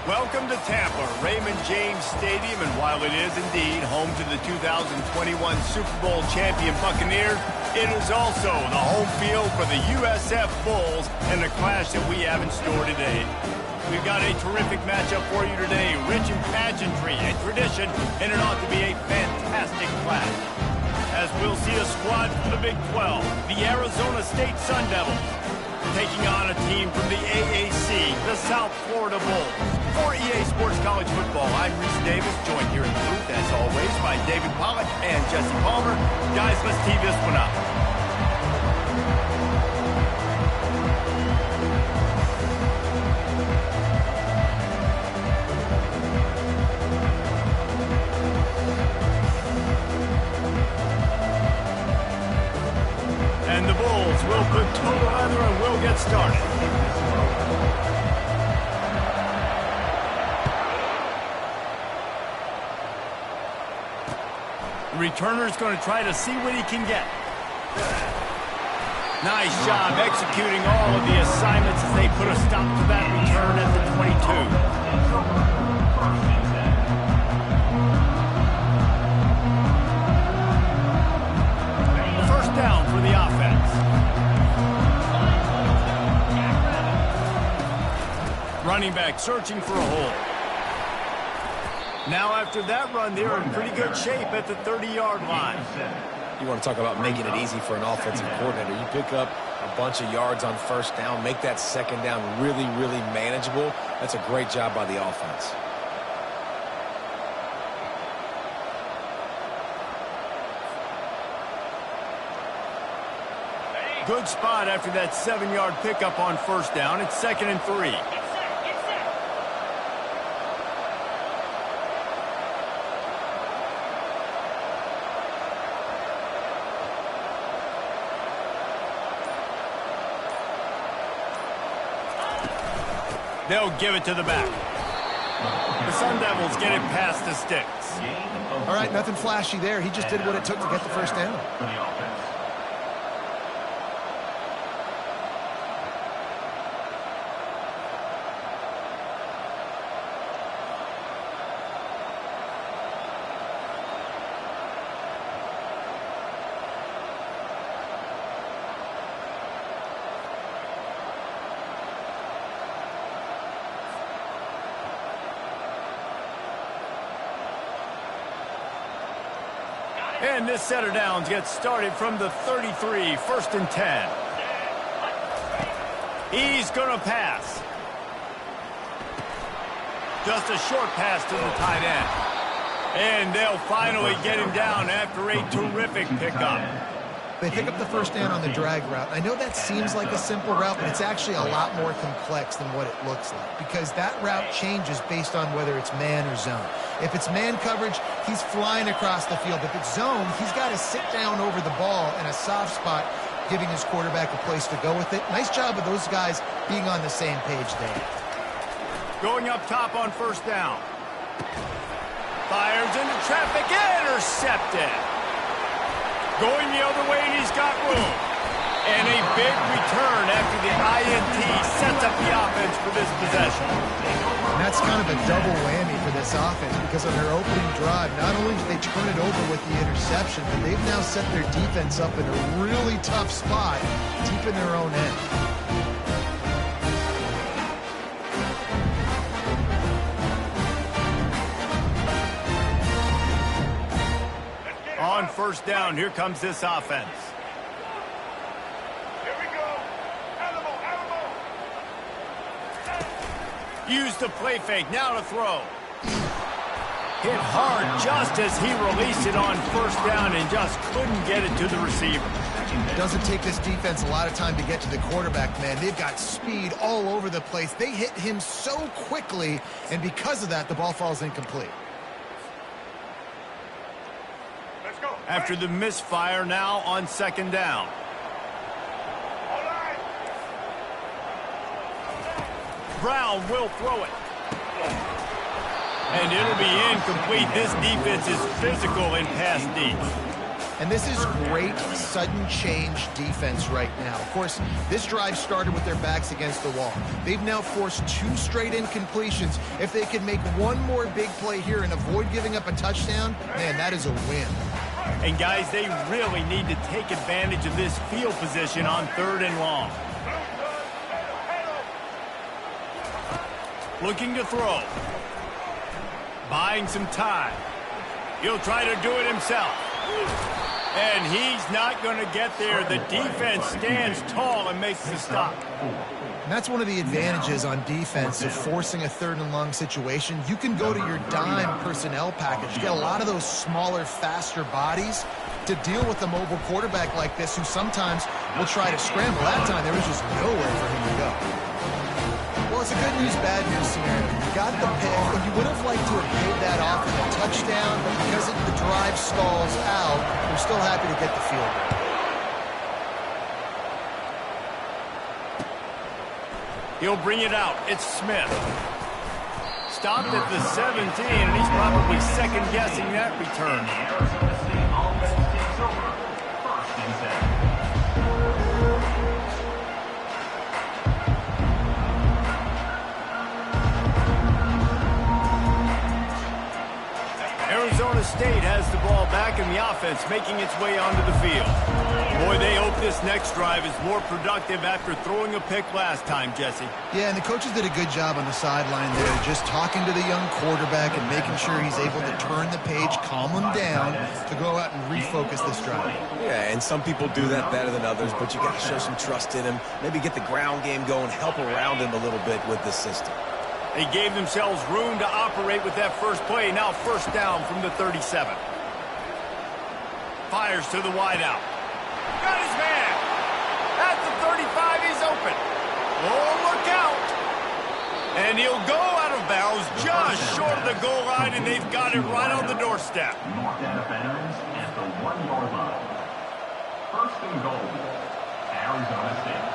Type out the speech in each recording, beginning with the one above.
Welcome to Tampa, Raymond James Stadium, and while it is indeed home to the 2021 Super Bowl champion Buccaneers, it is also the home field for the USF Bulls and the clash that we have in store today. We've got a terrific matchup for you today, rich in pageantry and tradition, and it ought to be a fantastic clash. As we'll see a squad from the Big 12, the Arizona State Sun Devils, taking on a team from the AAC, the South Florida Bulls. For EA Sports College Football, I'm Reese Davis, joined here in the booth, as always, by David Pollack and Jesse Palmer. Guys, let's tee this one up. And the Bulls will put total leather and we'll get started. The returner's going to try to see what he can get. Nice job executing all of the assignments as they put a stop to that return at the 22. First down for the offense. Running back searching for a hole. Now after that run, they're in pretty good shape at the 30-yard line. You want to talk about making it easy for an offensive coordinator. You pick up a bunch of yards on first down, make that second down really, really manageable. That's a great job by the offense. Good spot after that 7-yard pickup on first down. It's 2nd and 3. They'll give it to the back. The Sun Devils get it past the sticks. All right, nothing flashy there. He just did what it took to get the first down. And this set of downs gets started from the 33, 1st and 10. He's going to pass. Just a short pass to the tight end. And they'll finally get him down after a terrific pickup. They pick up the first down on the drag route. I know that seems like a simple route, but it's actually a lot more complex than what it looks like because that route changes based on whether it's man or zone. If it's man coverage, he's flying across the field. If it's zone, he's got to sit down over the ball in a soft spot, giving his quarterback a place to go with it. Nice job of those guys being on the same page there. Going up top on first down. Fires into traffic, intercepted. Going the other way, and he's got room. And a big return after the INT sets up the offense for this possession. And that's kind of a double whammy for this offense because on their opening drive, not only did they turn it over with the interception, but they've now set their defense up in a really tough spot deep in their own end. On first down, here comes this offense. Here we go. Animal. Use the play fake, now to throw. Hit hard just as he released it on first down and just couldn't get it to the receiver. Doesn't take this defense a lot of time to get to the quarterback, man. They've got speed all over the place. They hit him so quickly, and because of that, the ball falls incomplete. After the misfire, now on second down. Brown will throw it. And it'll be incomplete. This defense is physical in pass deep. And this is great sudden change defense right now. Of course, this drive started with their backs against the wall. They've now forced 2 straight incompletions. If they can make one more big play here and avoid giving up a touchdown, man, that is a win. And guys, they really need to take advantage of this field position on 3rd and long. Looking to throw. Buying some time. He'll try to do it himself. And he's not going to get there. The defense stands tall and makes the stop. And that's one of the advantages on defense of forcing a 3rd and long situation. You can go to your dime personnel package. You get a lot of those smaller, faster bodies to deal with a mobile quarterback like this who sometimes will try to scramble. That time there was just nowhere for him to go. Well, it's a good news, bad news scenario. You got the pick, and you would have liked to have paid that off with a touchdown, but because the drive stalls out, you're still happy to get the field goal. He'll bring it out. It's Smith. Stopped at the 17, and he's probably second-guessing that return. Arizona State has the ball back, and the offense making its way onto the field. Boy, they hope this next drive is more productive after throwing a pick last time, Jesse. Yeah, and the coaches did a good job on the sideline there, just talking to the young quarterback and making sure he's able to turn the page, calm him down, to go out and refocus this drive. Yeah, and some people do that better than others, but you got to show some trust in him, maybe get the ground game going, help around him a little bit with this system. They gave themselves room to operate with that first play. Now 1st down from the 37. Fires to the wideout. Got his man. At the 35, he's open. Oh, look out. And he'll go out of bounds just short of the goal line, and they've got it right on the doorstep. North end of bounds at the 1-yard line. 1st and goal, Arizona State.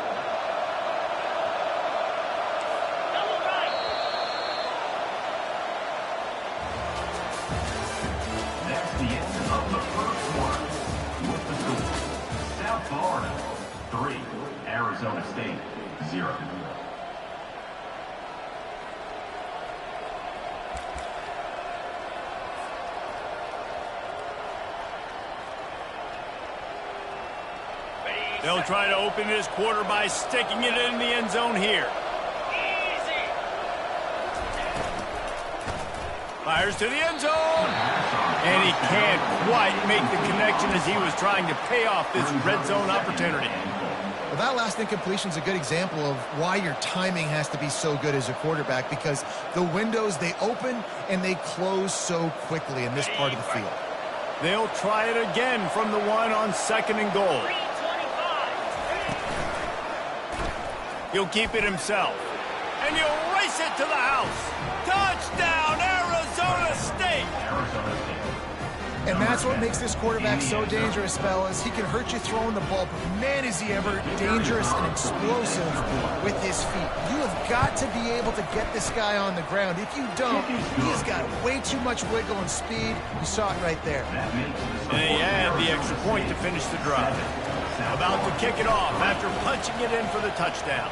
The end of the 1st quarter with the score. South Florida 3, Arizona State 0. They'll try to open this quarter by sticking it in the end zone here. Fires to the end zone. And he can't quite make the connection as he was trying to pay off this red zone opportunity. Well, that last incompletion is a good example of why your timing has to be so good as a quarterback, because the windows, they open and they close so quickly in this part of the field. They'll try it again from the 1 on 2nd and goal. He'll keep it himself. And he'll race it to the house. Touchdown, Arizona State! And that's what makes this quarterback so dangerous, fellas. He can hurt you throwing the ball, but man, is he ever dangerous and explosive with his feet. You have got to be able to get this guy on the ground. If you don't, he's got way too much wiggle and speed. You saw it right there. And he had the extra point to finish the drive. About to kick it off after punching it in for the touchdown.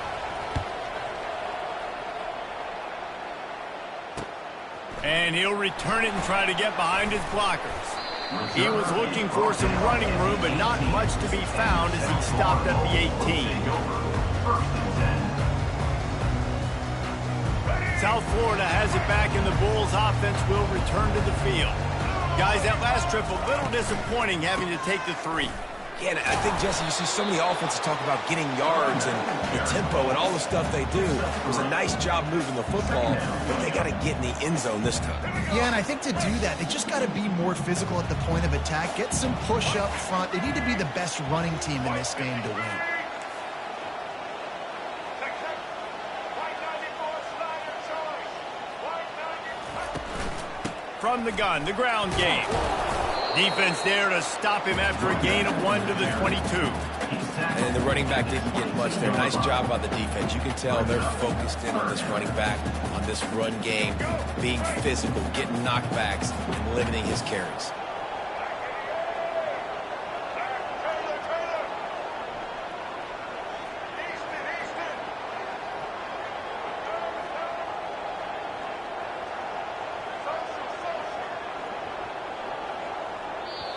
And he'll return it and try to get behind his blockers. He was looking for some running room, but not much to be found as he stopped at the 18. South Florida has it back, and the Bulls offense will return to the field. Guys, that last trip a little disappointing having to take the 3. Yeah, and I think, Jesse, you see so many offenses talk about getting yards and the tempo and all the stuff they do. It was a nice job moving the football, but they got to get in the end zone this time. Yeah, and I think to do that, they just got to be more physical at the point of attack, get some push up front. They need to be the best running team in this game to win. From the gun, the ground game. Defense there to stop him after a gain of 1 to the 22. And the running back didn't get much there. Nice job by the defense. You can tell they're focused in on this running back, on this run game, being physical, getting knockbacks, and limiting his carries.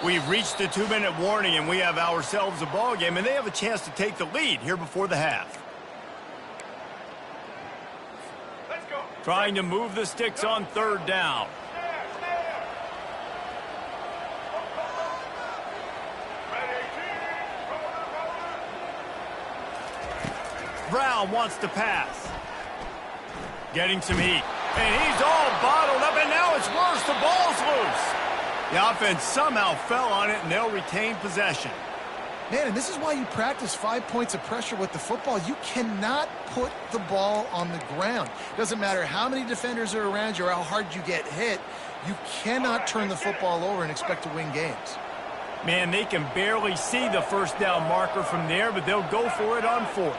We've reached the 2-minute warning, and we have ourselves a ball game, and they have a chance to take the lead here before the half. Let's go. Trying to move the sticks on 3rd down. Brown wants to pass. Getting some heat. And he's all bottled up, and now it's worse. The ball's loose. The offense somehow fell on it, and they'll retain possession. Man, and this is why you practice 5 points of pressure with the football. You cannot put the ball on the ground. Doesn't matter how many defenders are around you or how hard you get hit. You cannot turn the football over and expect to win games. Man, they can barely see the 1st down marker from there, but they'll go for it on 4th.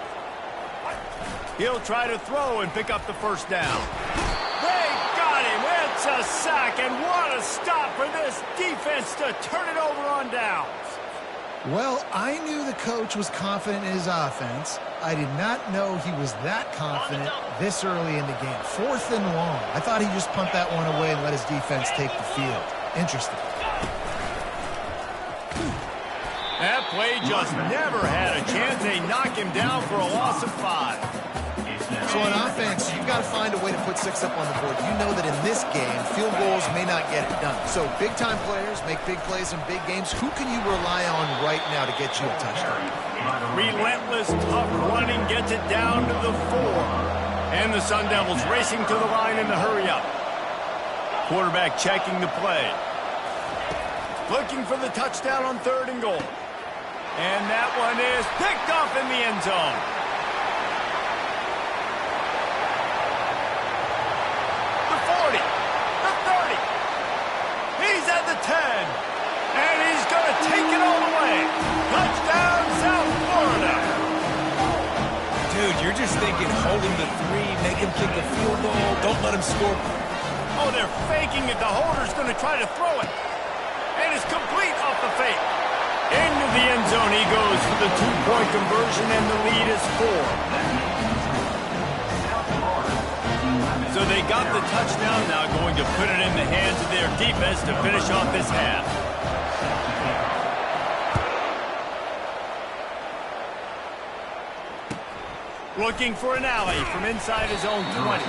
He'll try to throw and pick up the 1st down. They got him. It's a sack, and what a stop for this defense to turn it over on downs. Well, I knew the coach was confident in his offense. I did not know he was that confident this early in the game. 4th and long. I thought he'd just punt that one away and let his defense take the field. Interesting. That play just never had a chance. They knock him down for a loss of 5. So on offense, you've got to find a way to put 6 up on the board. You know that in this game, field goals may not get it done. So big-time players make big plays in big games. Who can you rely on right now to get you a touchdown? Relentless, tough running gets it down to the 4. And the Sun Devils racing to the line in the hurry-up. Quarterback checking the play. Looking for the touchdown on 3rd and goal. And that one is picked off in the end zone. The 40, the 30. He's at the 10. And he's going to take it all the way. Touchdown, South Florida. Dude, you're just thinking hold him to 3, make him kick a field goal, don't let him score. Oh, they're faking it. The holder's going to try to throw it. And it's complete off the fake. Into the end zone he goes for the 2-point conversion, and the lead is 4. So they got the touchdown, now going to put it in the hands of their defense to finish off this half. Looking for an alley from inside his own 20.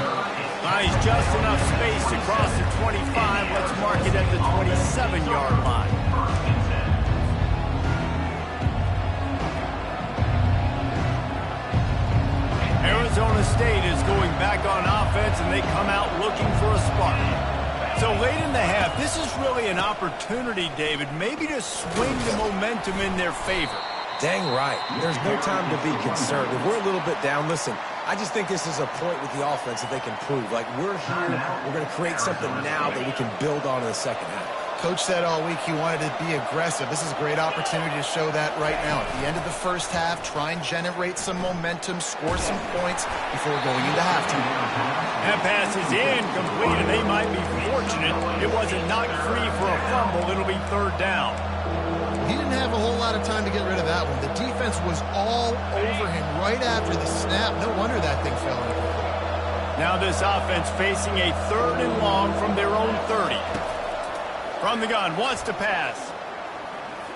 Finds just enough space to cross the 25. Let's mark it at the 27-yard line. Arizona State is going back on offense, and they come out looking for a spark. So late in the half, this is really an opportunity, David, maybe to swing the momentum in their favor. Dang right. There's no time to be concerned. If we're a little bit down, listen, I just think this is a point with the offense that they can prove. Like, we're here, we're going to create something now that we can build on in the second half. Coach said all week he wanted to be aggressive. This is a great opportunity to show that right now. At the end of the first half, try and generate some momentum, score some points before going into halftime. That pass is incomplete, and they might be fortunate it wasn't knocked free for a fumble. It'll be 3rd down. He didn't have a whole lot of time to get rid of that one. The defense was all over him right after the snap. No wonder that thing fell into the hole. Now this offense facing a 3rd and long from their own 30. From the gun, wants to pass.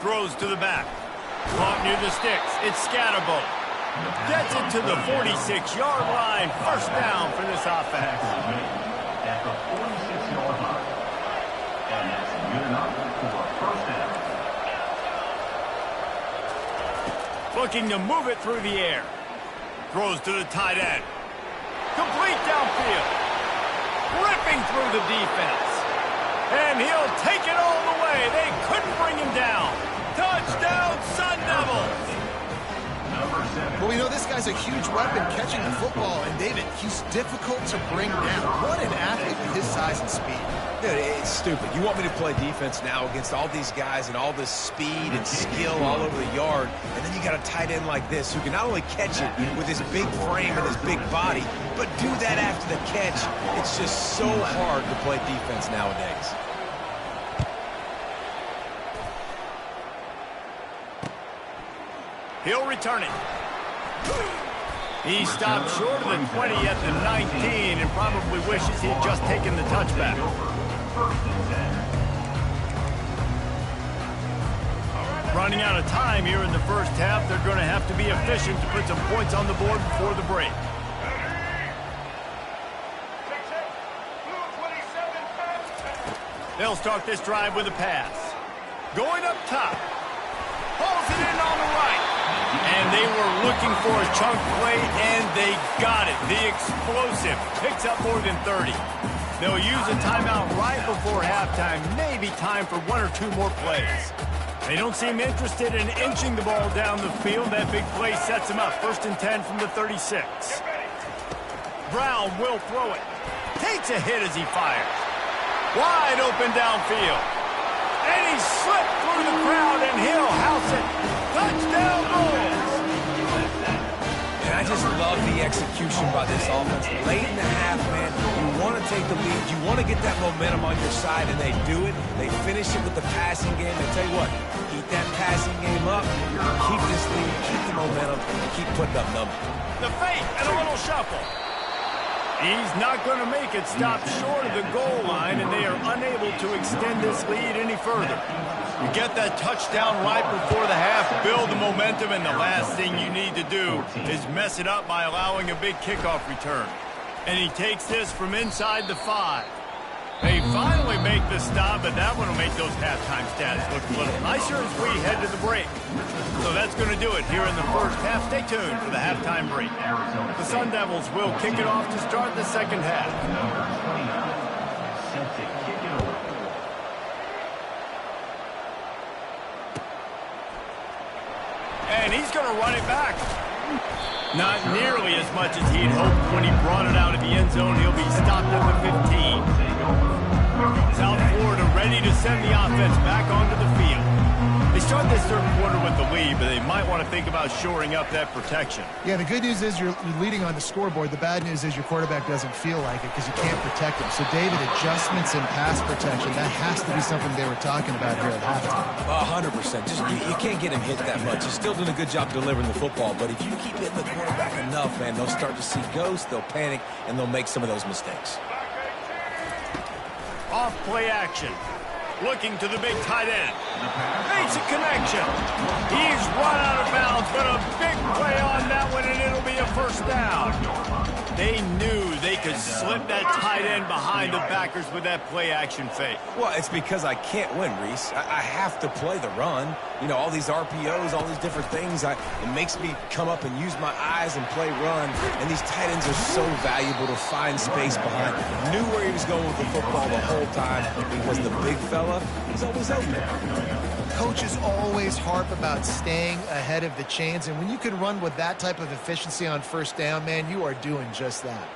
Throws to the back. Caught near the sticks. It's Scatterbo. Gets it to the 46-yard line. 1st down for this offense. At the 46-yard line. And that's good enough for a 1st down. Looking to move it through the air. Throws to the tight end. Complete downfield. Ripping through the defense. And he'll take it all the way. They couldn't bring him down. Touchdown, Sun Devils. Well, we know this guy's a huge weapon catching the football. And, David, he's difficult to bring down. What an athlete with his size and speed. Dude, it's stupid. You want me to play defense now against all these guys and all this speed and skill all over the yard, and then you got a tight end like this who can not only catch it with his big frame and his big body, but do that after the catch. It's just so hard to play defense nowadays. He'll return it. He stopped short of the 20 at the 19 and probably wishes he had just taken the touchback. Running out of time here in the first half, they're going to have to be efficient to put some points on the board before the break. They'll start this drive with a pass. Going up top. Pulls it in on the right. And they were looking for a chunk play, and they got it. The explosive picks up more than 30. They'll use a timeout right before halftime. Maybe time for one or two more plays. They don't seem interested in inching the ball down the field. That big play sets them up. 1st and 10 from the 36. Brown will throw it. Takes a hit as he fires. Wide open downfield. And he slipped through the crowd, and he'll house it. Touchdown Bulls! And I just love the execution by this offense. Late in the half, man, you want to take the lead. You want to get that momentum on your side, and they do it. They finish it with the passing game. And tell you what, keep that passing game up, keep this lead, keep the momentum, and keep putting up numbers. The fake and a little shuffle. He's not going to make it stop short of the goal line, and they are unable to extend this lead any further. You get that touchdown right before the half, build the momentum, and the last thing you need to do is mess it up by allowing a big kickoff return. And he takes this from inside the 5. They finally make the stop, but that one will make those halftime stats look a little nicer as we head to the break. So that's going to do it here in the first half. Stay tuned for the halftime break. The Sun Devils will kick it off to start the second half. Number 29, set to kick it away. And he's going to run it back. Not nearly as much as he'd hoped when he brought it out of the end zone. He'll be stopped at the 15. South Florida ready to send the offense back onto the field. They start this third quarter with the lead, but they might want to think about shoring up that protection. Yeah, the good news is you're leading on the scoreboard. The bad news is your quarterback doesn't feel like it because you can't protect him. So, David, adjustments in pass protection, that has to be something they were talking about here at halftime. 100%. Just you can't get him hit that much. He's still doing a good job delivering the football, but if you keep hitting the quarterback enough, man, they'll start to see ghosts, they'll panic, and they'll make some of those mistakes. Off play action. Looking to the big tight end. Basic connection. He's run out of bounds, but a big play on that one, and it'll be a first down. They knew they could slip that tight end behind the backers with that play action fake. Well, it's because I can't win, Reese. I have to play the run. You know, all these RPOs, all these different things. It makes me come up and use my eyes and play run. And these tight ends are so valuable to find space behind. Knew where he was going with the football the whole time because the big fella, he's always open. Coaches always harp about staying ahead of the chains, and when you can run with that type of efficiency on first down, man, you are doing just that.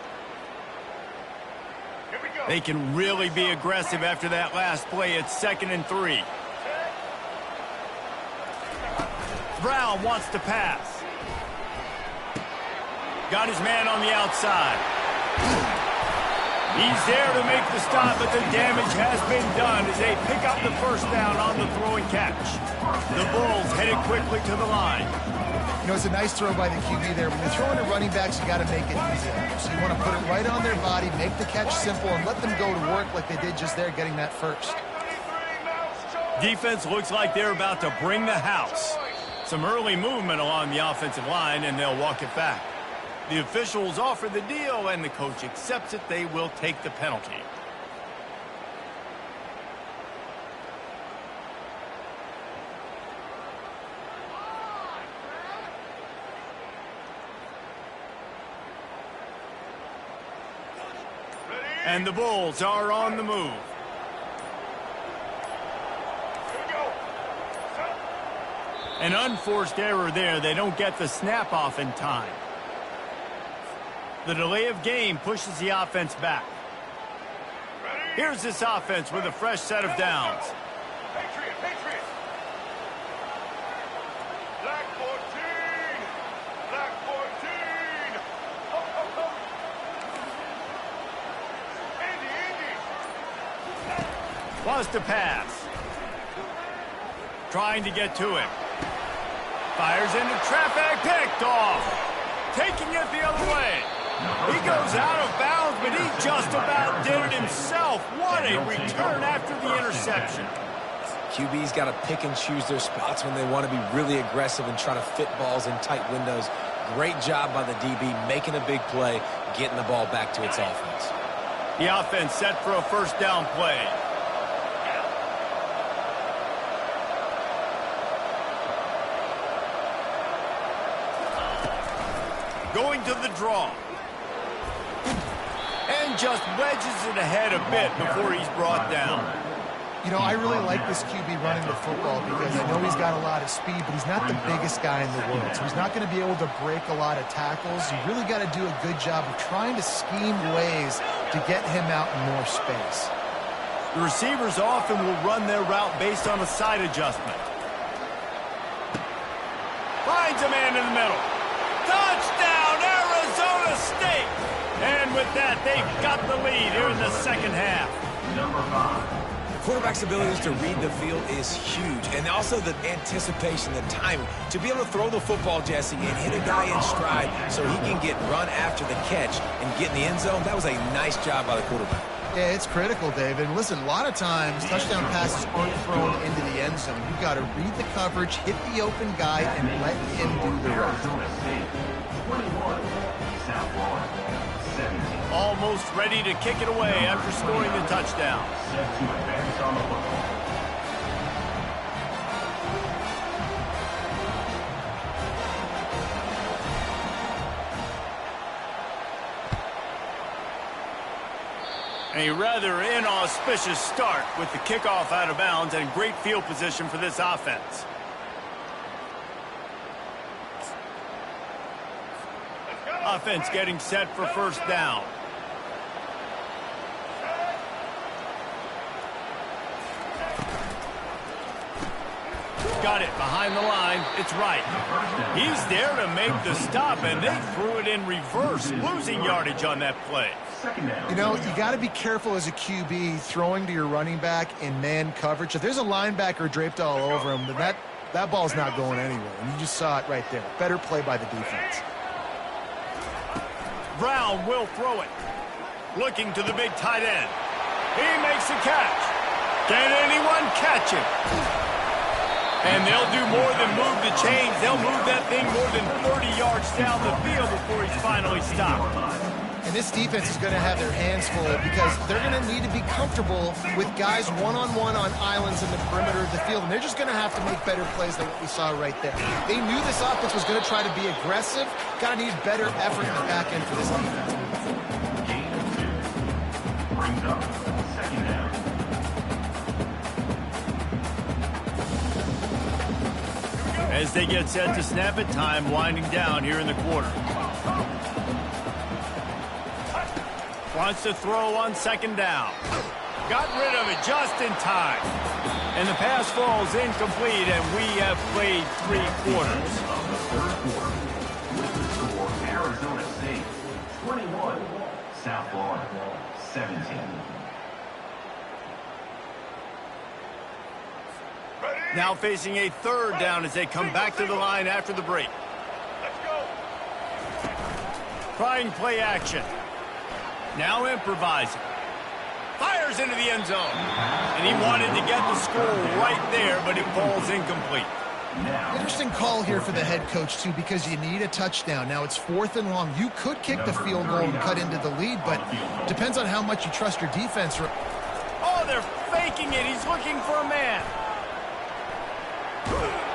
They can really be aggressive after that last play. It's 2nd and 3. Brown wants to pass. Got his man on the outside. He's there to make the stop, but the damage has been done as they pick up the first down on the throw and catch. The Bulls headed quickly to the line. You know, it's a nice throw by the QB there. When you're throwing to running backs, you got to make it easy. So you want to put it right on their body, make the catch simple, and let them go to work like they did just there, getting that first. Defense looks like they're about to bring the house. Some early movement along the offensive line, and they'll walk it back. The officials offer the deal, and the coach accepts it. They will take the penalty. And the Bulls are on the move. An unforced error there. They don't get the snap off in time. The delay of game pushes the offense back. Here's this offense with a fresh set of downs. Patriot, Patriot. Black 14. Black 14. Ho, ho, ho. Indy. Wants to pass. Trying to get to him. Fires into traffic. Picked off. Taking it the other way. He goes out of bounds, but he just about did it himself. What a return after the interception. QB's got to pick and choose their spots when they want to be really aggressive and try to fit balls in tight windows. Great job by the DB making a big play, getting the ball back to its offense. The offense set for a first down play. Going to the draw. And just wedges it ahead a bit before he's brought down. You know, I really like this QB running the football because I know he's got a lot of speed, but he's not the biggest guy in the world. So he's not going to be able to break a lot of tackles. You really got to do a good job of trying to scheme ways to get him out in more space. The receivers often will run their route based on a side adjustment. Finds a man in the middle. Touchdown, Arizona State! And with that, they've got the lead here in the second half. Number 5. Quarterback's abilities to read the field is huge, and also the anticipation, the timing. To be able to throw the football, Jesse, and hit a guy in stride so he can get run after the catch and get in the end zone, that was a nice job by the quarterback. Yeah, it's critical, David. Listen, a lot of times touchdown passes aren't thrown into the end zone. You've got to read the coverage, hit the open guy, and let him do the rest. Arizona State, 21. South Florida, 17. Almost ready to kick it away after scoring the touchdown. Set to advance on the football. A rather inauspicious start with the kickoff out of bounds and great field position for this offense. Offense getting set for first down. Got it behind the line. It's right. He's there to make the stop, and they threw it in reverse, losing yardage on that play. You know, you got to be careful as a QB throwing to your running back in man coverage. If there's a linebacker draped all over him, then that ball's not going anywhere. And you just saw it right there. Better play by the defense. Brown will throw it. Looking to the big tight end. He makes the catch. Can anyone catch him? And they'll do more than move the chains. They'll move that thing more than 30 yards down the field before he's finally stopped. And this defense is going to have their hands full because they're going to need to be comfortable with guys one-on-one on islands in the perimeter of the field. And they're just going to have to make better plays than what we saw right there. They knew this offense was going to try to be aggressive. Got to need better effort in the back end for this defense. Gain of 2. Brings up second down. As they get set to snap it, time winding down here in the quarter. Wants to throw on second down. Got rid of it just in time. And the pass falls incomplete, and we have played 3 quarters. Of the third quarter, with the score, Arizona State, 21. South Florida, 17. Now facing a third down as they come back to the line after the break. Let's go. Trying play action. Now improvising. Fires into the end zone. And he wanted to get the score right there, but it falls incomplete. Interesting call here for the head coach, too, because you need a touchdown. Now it's 4th and long. You could kick the field goal and cut into the lead, but depends on how much you trust your defense. Oh, they're faking it. He's looking for a man.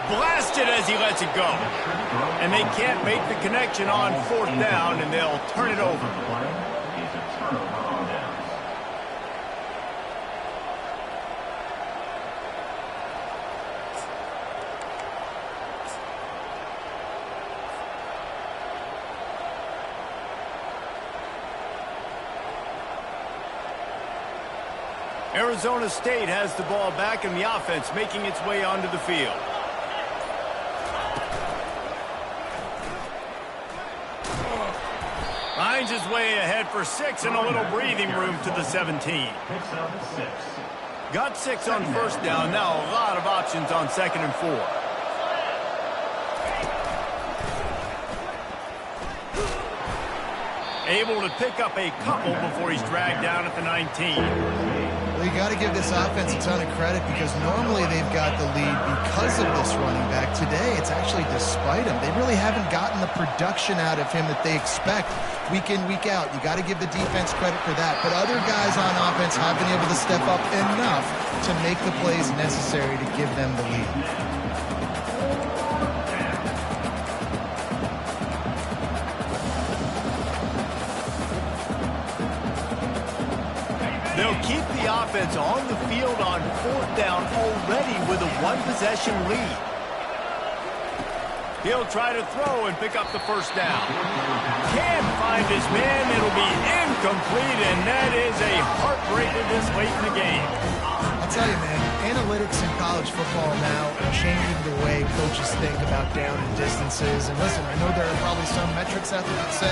Blasted as he lets it go. And they can't make the connection on 4th down, and they'll turn it over. Arizona State has the ball back in the offense, making its way onto the field. Finds his way ahead for 6 and a little breathing room to the 17. Got 6 on first down. Now a lot of options on 2nd and 4. Able to pick up a couple before he's dragged down at the 19. Well, you got to give this offense a ton of credit because normally they've got the lead because of this running back. Today, it's actually despite him. They really haven't gotten the production out of him that they expect week in, week out. You got to give the defense credit for that. But other guys on offense have been able to step up enough to make the plays necessary to give them the lead. They'll keep the offense on the field on 4th down already with a one-possession lead. He'll try to throw and pick up the first down. Can't find his man. It'll be incomplete, and that is a heartbreaker this late in the game. I'll tell you, man, analytics in college football now are changing the way coaches think about down and distances. And listen, I know there are probably some metrics out there that say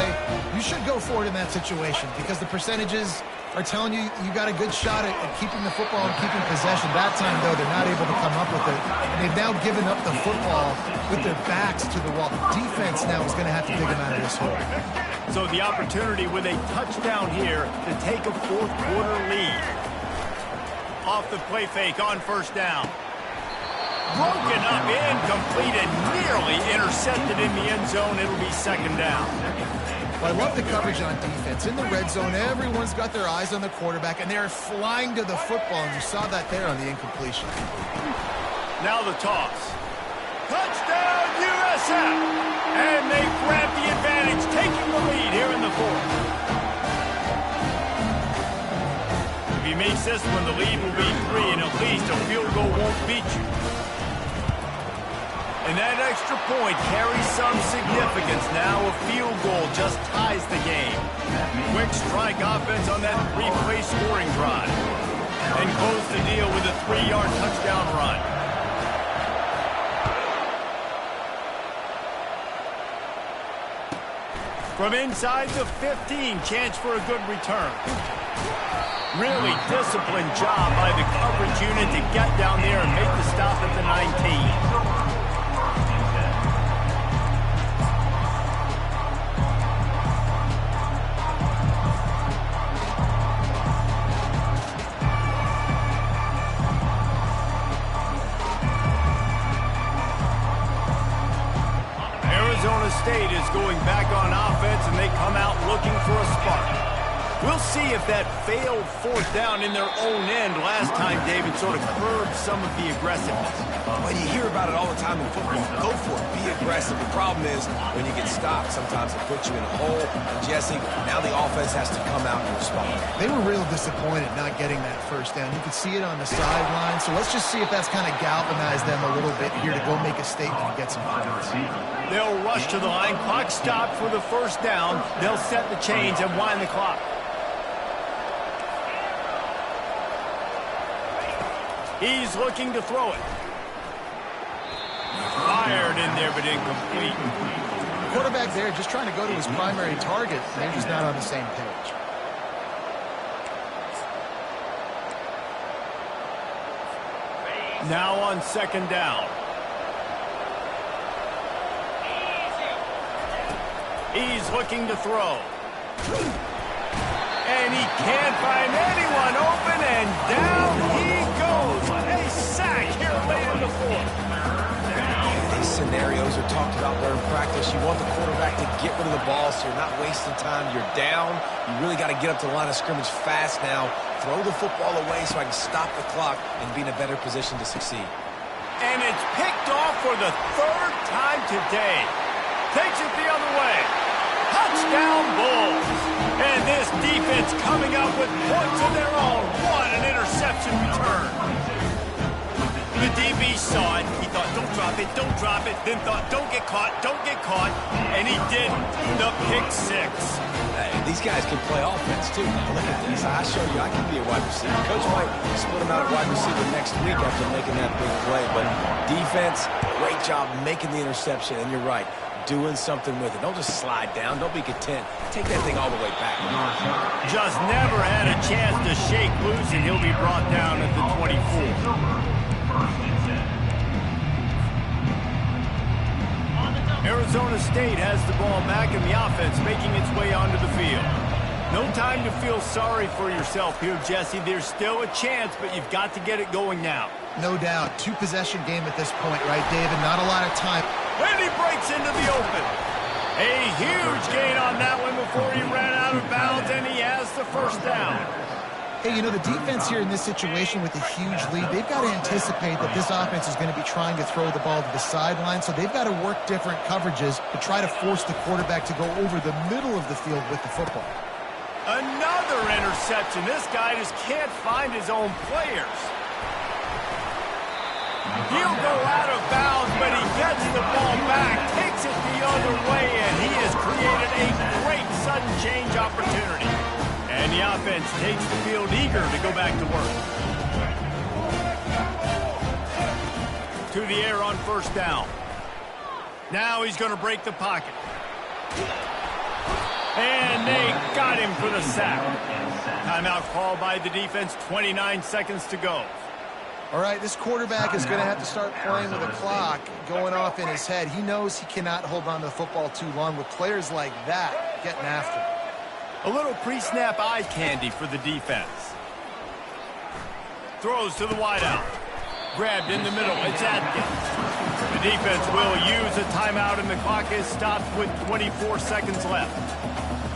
you should go for it in that situation because the percentages are telling you you got a good shot at keeping the football and keeping possession. That time, though, they're not able to come up with it. And they've now given up the football with their backs to the wall. Defense now is going to have to dig them out of this hole. So the opportunity with a touchdown here to take a 4th quarter lead. Off the play fake on 1st down. Broken up, incomplete, and nearly intercepted in the end zone. It'll be 2nd down. Well, I love the coverage on defense. In the red zone, everyone's got their eyes on the quarterback, and they're flying to the football, and you saw that there on the incompletion. Now the toss. Touchdown, USF! And they grab the advantage, taking the lead here in the 4th. If he makes this one, the lead will be 3, and at least a field goal won't beat you. And that extra point carries some significance. Now a field goal just ties the game. Quick strike offense on that 3-play scoring drive. And close the deal with a 3-yard touchdown run. From inside the 15, chance for a good return. Really disciplined job by the coverage unit to get down there and make the stop at the 19. Arizona State is going back on offense, and they come out looking for a spark. We'll see if that failed 4th down in their own end last time, David, sort of curbed some of the aggressiveness. Well, you hear about it all the time in football. Go for it. Be aggressive. The problem is when you get stopped, sometimes it puts you in a hole. And, Jesse, now the offense has to come out and respond. They were real disappointed not getting that 1st down. You could see it on the sideline. So let's just see if that's kind of galvanized them a little bit here to go make a statement and get some points. They'll rush to the line. Clock stopped for the 1st down. They'll set the chains and wind the clock. He's looking to throw it. Fired in there, but incomplete. The quarterback there just trying to go to his primary target. They're just not on the same page. Now on 2nd down. He's looking to throw. And he can't find anyone open, and down he goes. A sack here late in the 4th. These scenarios are talked about there in practice. You want the quarterback to get rid of the ball so you're not wasting time. You're down. You really got to get up to the line of scrimmage fast now. Throw the football away so I can stop the clock and be in a better position to succeed. And it's picked off for the 3rd time today. Takes it the other way. Touchdown Bulls. And this defense coming up with points of their own. What an interception return. The DB saw it. He thought, don't drop it. Then thought, don't get caught. And he didn't. The pick 6. Hey, these guys can play offense, too. Now, look at this. I show you I can be a wide receiver. Coach might split him out at wide receiver next week after making that big play. But defense, great job making the interception. And you're right. Doing something with it. Don't just slide down. Don't be content. Take that thing all the way back. Just never had a chance to shake loose, and he'll be brought down at the 24. Arizona State has the ball back, and the offense making its way onto the field. No time to feel sorry for yourself here, Jesse. There's still a chance, but you've got to get it going now. No doubt. Two-possession game at this point, right, David? Not a lot of time. And he breaks into the open. A huge gain on that one before he ran out of bounds, and he has the first down. Hey, you know, the defense here in this situation with a huge lead, they've got to anticipate that this offense is going to be trying to throw the ball to the sideline, so they've got to work different coverages to try to force the quarterback to go over the middle of the field with the football. Another interception. This guy just can't find his own players. He'll go out of bounds, but he gets the ball back, takes it the other way, and he has created a great sudden change opportunity. And the offense takes the field eager to go back to work. To the air on first down. Now he's going to break the pocket. And they got him for the sack. Timeout called by the defense, 29 seconds to go. All right, this quarterback is going to have to start playing with a clock going off in his head. He knows he cannot hold on to the football too long with players like that getting after him. A little pre-snap eye candy for the defense. Throws to the wideout. Grabbed in the middle. It's Atkins. The defense will use a timeout, and the clock is stopped with 24 seconds left.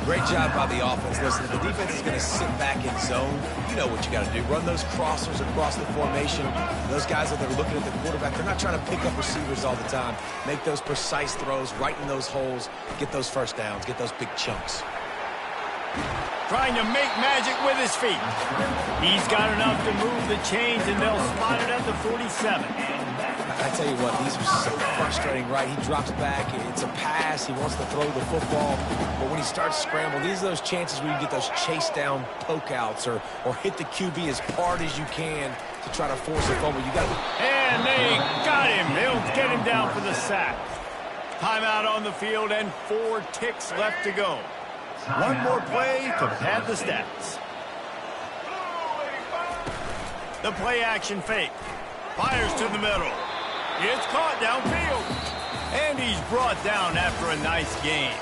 Great job by the offense. Listen, the defense is going to sit back in zone. You know what you got to do. Run those crossers across the formation. Those guys that are looking at the quarterback, they're not trying to pick up receivers all the time. Make those precise throws right in those holes. Get those first downs. Get those big chunks. Trying to make magic with his feet. He's got enough to move the chains, and they'll spot it at the 47. I tell you what, these are so frustrating, right? He drops back. It's a pass. He wants to throw the football. But when he starts scrambling, these are those chances where you get those chase down poke outs or hit the QB as hard as you can to try to force a fumble. You got to... And they got him. They'll get him down for the sack. Timeout on the field and 4 ticks left to go. One more play to pad the stats. The play action fake. Fires to the middle. It's caught downfield. And he's brought down after a nice game.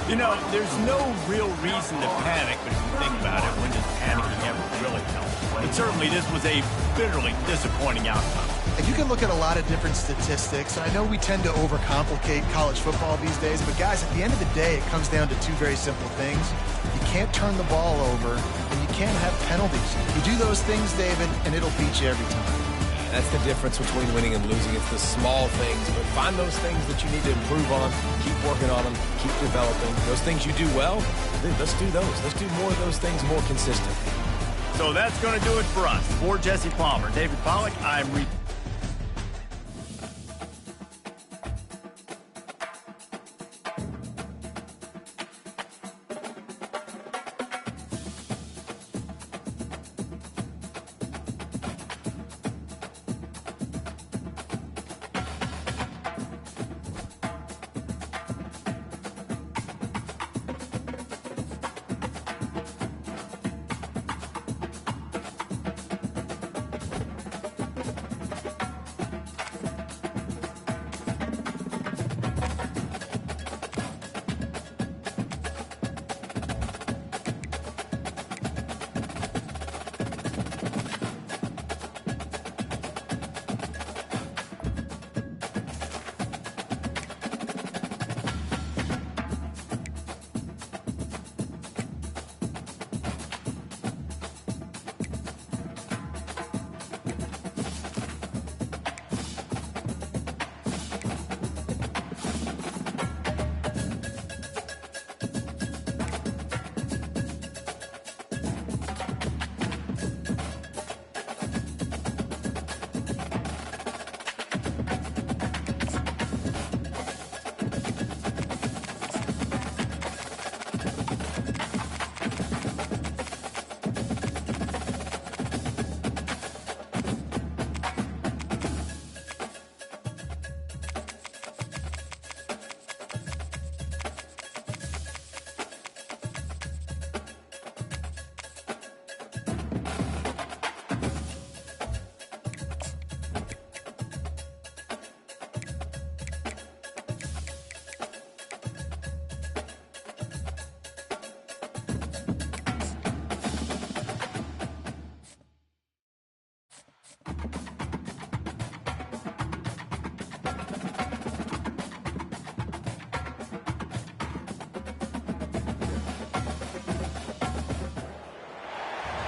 You know, there's no real reason to panic, but if you think about it, when does panicking ever really help? But certainly this was a bitterly disappointing outcome. And you can look at a lot of different statistics. I know we tend to overcomplicate college football these days, but guys, at the end of the day, it comes down to 2 very simple things. You can't turn the ball over, and you can't have penalties. You do those things, David, and it'll beat you every time. That's the difference between winning and losing. It's the small things, but find those things that you need to improve on, keep working on them, keep developing. Those things you do well, let's do those. Let's do more of those things more consistently. So that's going to do it for us. For Jesse Palmer, David Pollack, I'm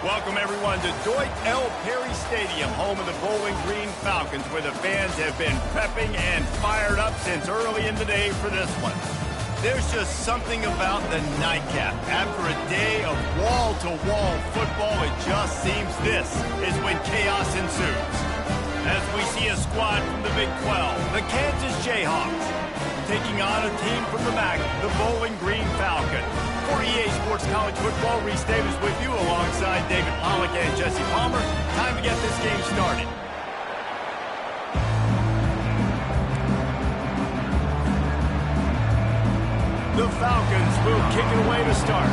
Welcome, everyone, to Deutsch L. Perry Stadium, home of the Bowling Green Falcons, where the fans have been prepping and fired up since early in the day for this one. There's just something about the nightcap. After a day of wall-to-wall football, it just seems this is when chaos ensues. As we see a squad from the Big 12, the Kansas Jayhawks, taking on a team from the MAC, the Bowling Green Falcons. For EA Sports College Football, Reese Davis with you alongside David Pollack and Jesse Palmer. Time to get this game started. The Falcons will kick it away to start.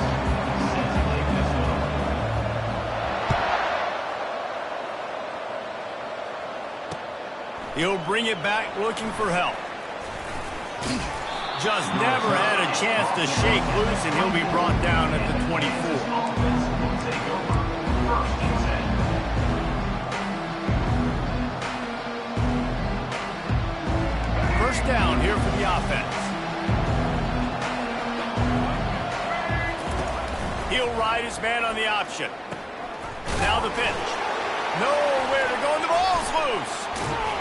He'll bring it back looking for help. Just never had a chance to shake loose, and he'll be brought down at the 24. First down here for the offense. He'll ride his man on the option. Now the pitch. Nowhere to go, and the ball's loose.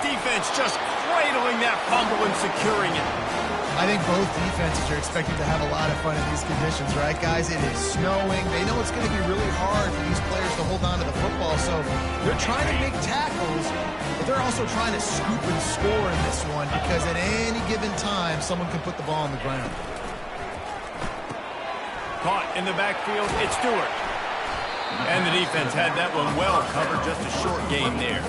Defense just cradling that fumble and securing it. I think both defenses are expected to have a lot of fun in these conditions, right, guys? It is snowing. They know it's going to be really hard for these players to hold on to the football, so they're trying to make tackles, but they're also trying to scoop and score in this one because at any given time, someone can put the ball on the ground. Caught in the backfield, it's Stewart. And the defense had that one well covered, just a short gain there.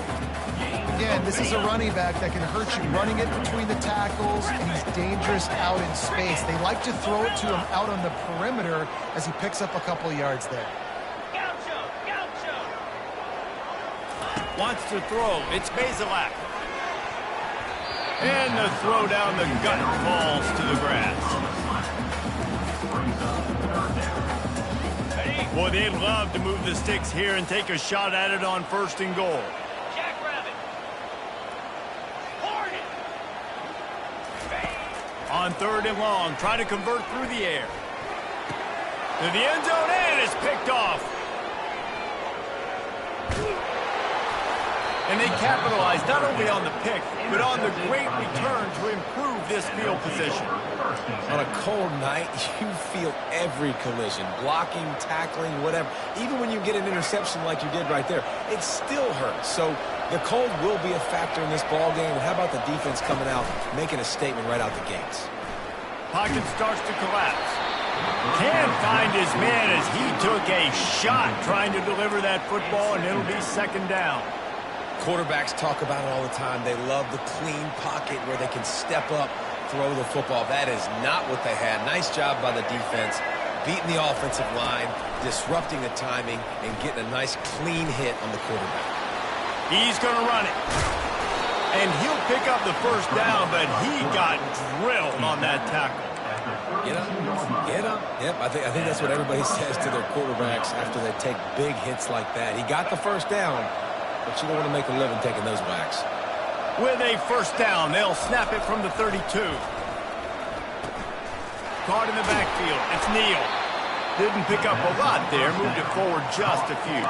Again, this is a running back that can hurt you running it between the tackles, and he's dangerous out in space. They like to throw it to him out on the perimeter as he picks up a couple yards there. Wants to throw. It's Basilak. And the throw down the gut falls to the grass. Boy, they'd love to move the sticks here and take a shot at it on 1st and goal. On 3rd and long, trying to convert through the air. To the end zone, and it's picked off. And they capitalized not only on the pick, but on the great return to improve this field position. On a cold night, you feel every collision, blocking, tackling, whatever. Even when you get an interception like you did right there, it still hurts. So the cold will be a factor in this ball game. And how about the defense coming out, making a statement right out the gates? Pocket starts to collapse. Can't find his man as he took a shot trying to deliver that football, and it'll be 2nd down. Quarterbacks talk about it all the time. They love the clean pocket where they can step up, throw the football. That is not what they had. Nice job by the defense, beating the offensive line, disrupting the timing, and getting a nice clean hit on the quarterback. He's going to run it. And he'll pick up the 1st down, but he got drilled on that tackle. Get up, get up. Yep, I think that's what everybody says to their quarterbacks after they take big hits like that. He got the 1st down, but you don't want to make a living taking those whacks. With a 1st down, they'll snap it from the 32. Caught in the backfield. It's Neal. Didn't pick up a lot there. Moved it forward just a few.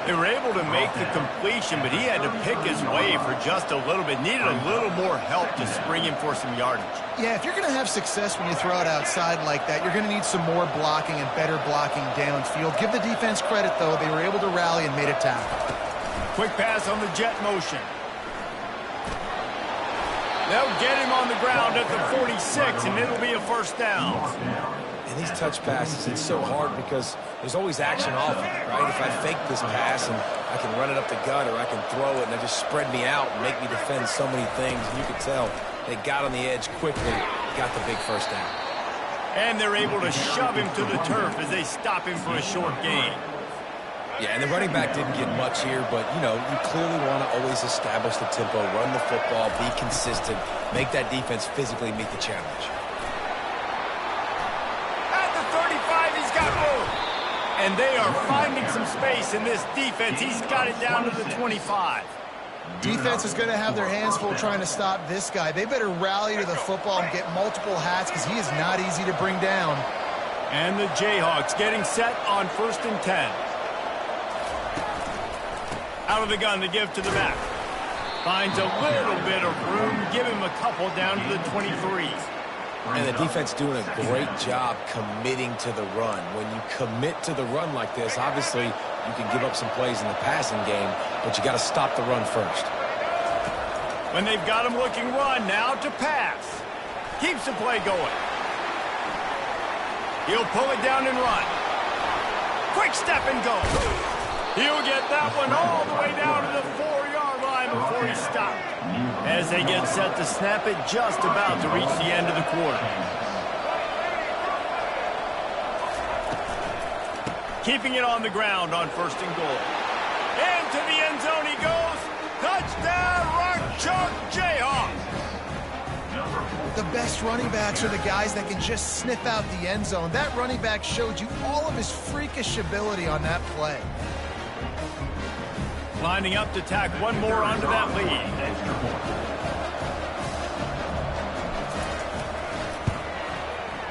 They were able to make the completion, but he had to pick his way for just a little bit. Needed a little more help to spring him for some yardage. Yeah, if you're going to have success when you throw it outside like that, you're going to need some more blocking and better blocking downfield. Give the defense credit, though. They were able to rally and made a tackle. Quick pass on the jet motion. They'll get him on the ground at the 46, and it'll be a 1st down. And these touch passes, it's so hard because there's always action off it, right? If I fake this pass and I can run it up the gut or I can throw it and they just spread me out and make me defend so many things. And you can tell they got on the edge quickly, got the big 1st down. And they're able to shove him to the turf as they stop him for a short gain. Yeah, and the running back didn't get much here, but, you know, you clearly want to always establish the tempo, run the football, be consistent, make that defense physically meet the challenge. At the 35, he's got room. And they are finding some space in this defense. He's got it down to the 25. Defense is going to have their hands full trying to stop this guy. They better rally to the football and get multiple hats because he is not easy to bring down. And the Jayhawks getting set on 1st and 10. Out of the gun to give to the back. Finds a little bit of room. Give him a couple down to the 23. And the defense doing a great job committing to the run. When you commit to the run like this, obviously you can give up some plays in the passing game, but you got to stop the run first. When they've got him looking run, now to pass. Keeps the play going. He'll pull it down and run. Quick step and go. He'll get that one all the way down to the 4-yard line before he stopped. As they get set to snap it, just about to reach the end of the quarter. Keeping it on the ground on 1st and goal. Into the end zone he goes. Touchdown, Rock Chalk Jayhawks. The best running backs are the guys that can just sniff out the end zone. That running back showed you all of his freakish ability on that play. Lining up to tack one more onto that lead.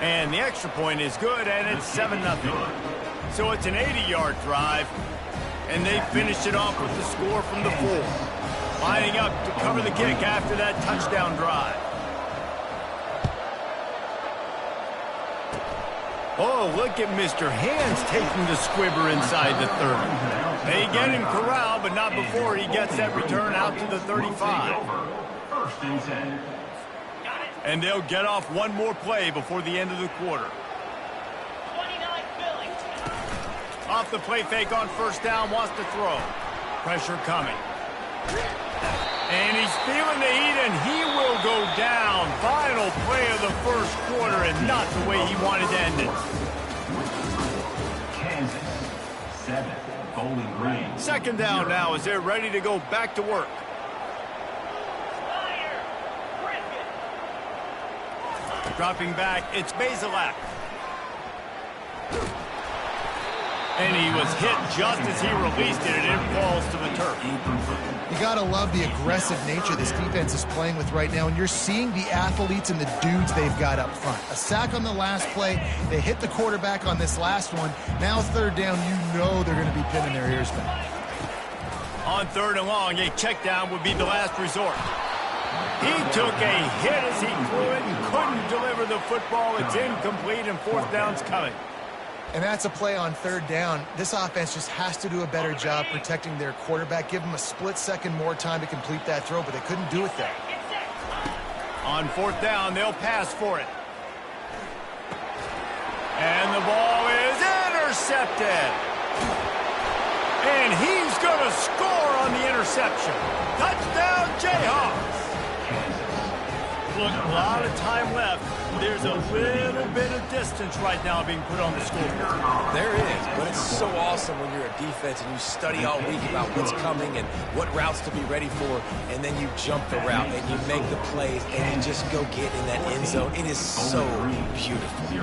And the extra point is good, and it's 7-0. So it's an 80-yard drive, and they finished it off with the score from the 4. Lining up to cover the kick after that touchdown drive. Oh, look at Mr. Hands taking the squibber inside the 30. They get him corralled, but not before he gets that return out to the 35. And they'll get off one more play before the end of the quarter. Off the play fake on 1st down, wants to throw. Pressure coming. And he's feeling the heat, and he will go down. Final play of the 1st quarter, and not the way he wanted to end it. Kansas, 7, Bowling Green. 2nd down now as they're ready to go back to work. Dropping back, it's Basilak. And he was hit just as he released it, and it falls to the turf. You got to love the aggressive nature this defense is playing with right now, and you're seeing the athletes and the dudes they've got up front. A sack on the last play. They hit the quarterback on this last one. Now 3rd down, you know they're going to be pinning their ears back. On 3rd and long, a check down would be the last resort. He took a hit as he threw it and couldn't deliver the football. It's incomplete, and 4th down's coming. And that's a play on 3rd down. This offense just has to do a better job protecting their quarterback. Give him a split second more time to complete that throw, but they couldn't do it there. On 4th down, they'll pass for it. And the ball is intercepted. And he's going to score on the interception. Touchdown, Jayhawks. Look, a lot of time left. There's a little bit of distance right now being put on the scoreboard. There is, but it's so awesome when you're a defense and you study all week about what's coming and what routes to be ready for, and then you jump the route and you make the plays and you just go get in that end zone. It is so beautiful.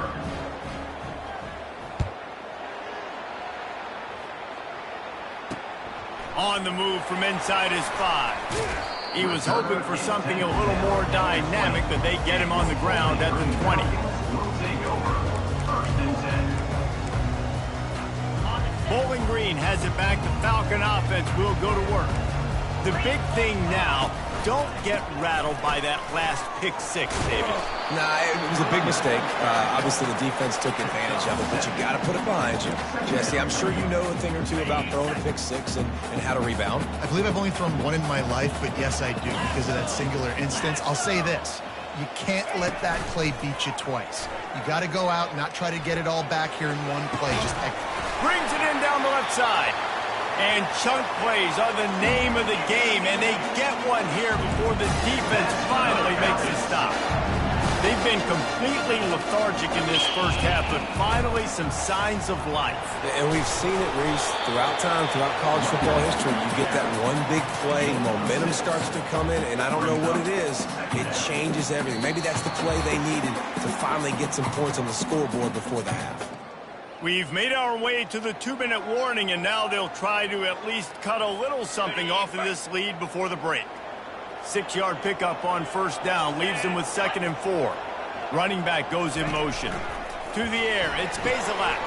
On the move from inside his 5. He was hoping for something a little more dynamic, but they get him on the ground at the 20. Bowling Green has it back. The Falcon offense will go to work. The big thing now, don't get rattled by that last pick 6, David. Nah, it was a big mistake. Obviously, the defense took advantage of it, but you got to put it behind you. Jesse, I'm sure you know a thing or two about throwing a pick 6 and how to rebound. I believe I've only thrown one in my life, but yes, I do because of that singular instance. I'll say this. You can't let that play beat you twice. You got to go out and not try to get it all back here in one play. Just brings it in down the left side. And chunk plays are the name of the game, and they get one here before the defense finally makes a stop. They've been completely lethargic in this 1st half, but finally some signs of life. And we've seen it, Reese, throughout time, throughout college football history. You get that one big play, momentum starts to come in, and I don't know what it is. It changes everything. Maybe that's the play they needed to finally get some points on the scoreboard before the half. We've made our way to the 2-minute warning, and now they'll try to at least cut a little something off of this lead before the break. 6-yard pickup on first down leaves them with 2nd and 4. Running back goes in motion. To the air, it's Bazelak.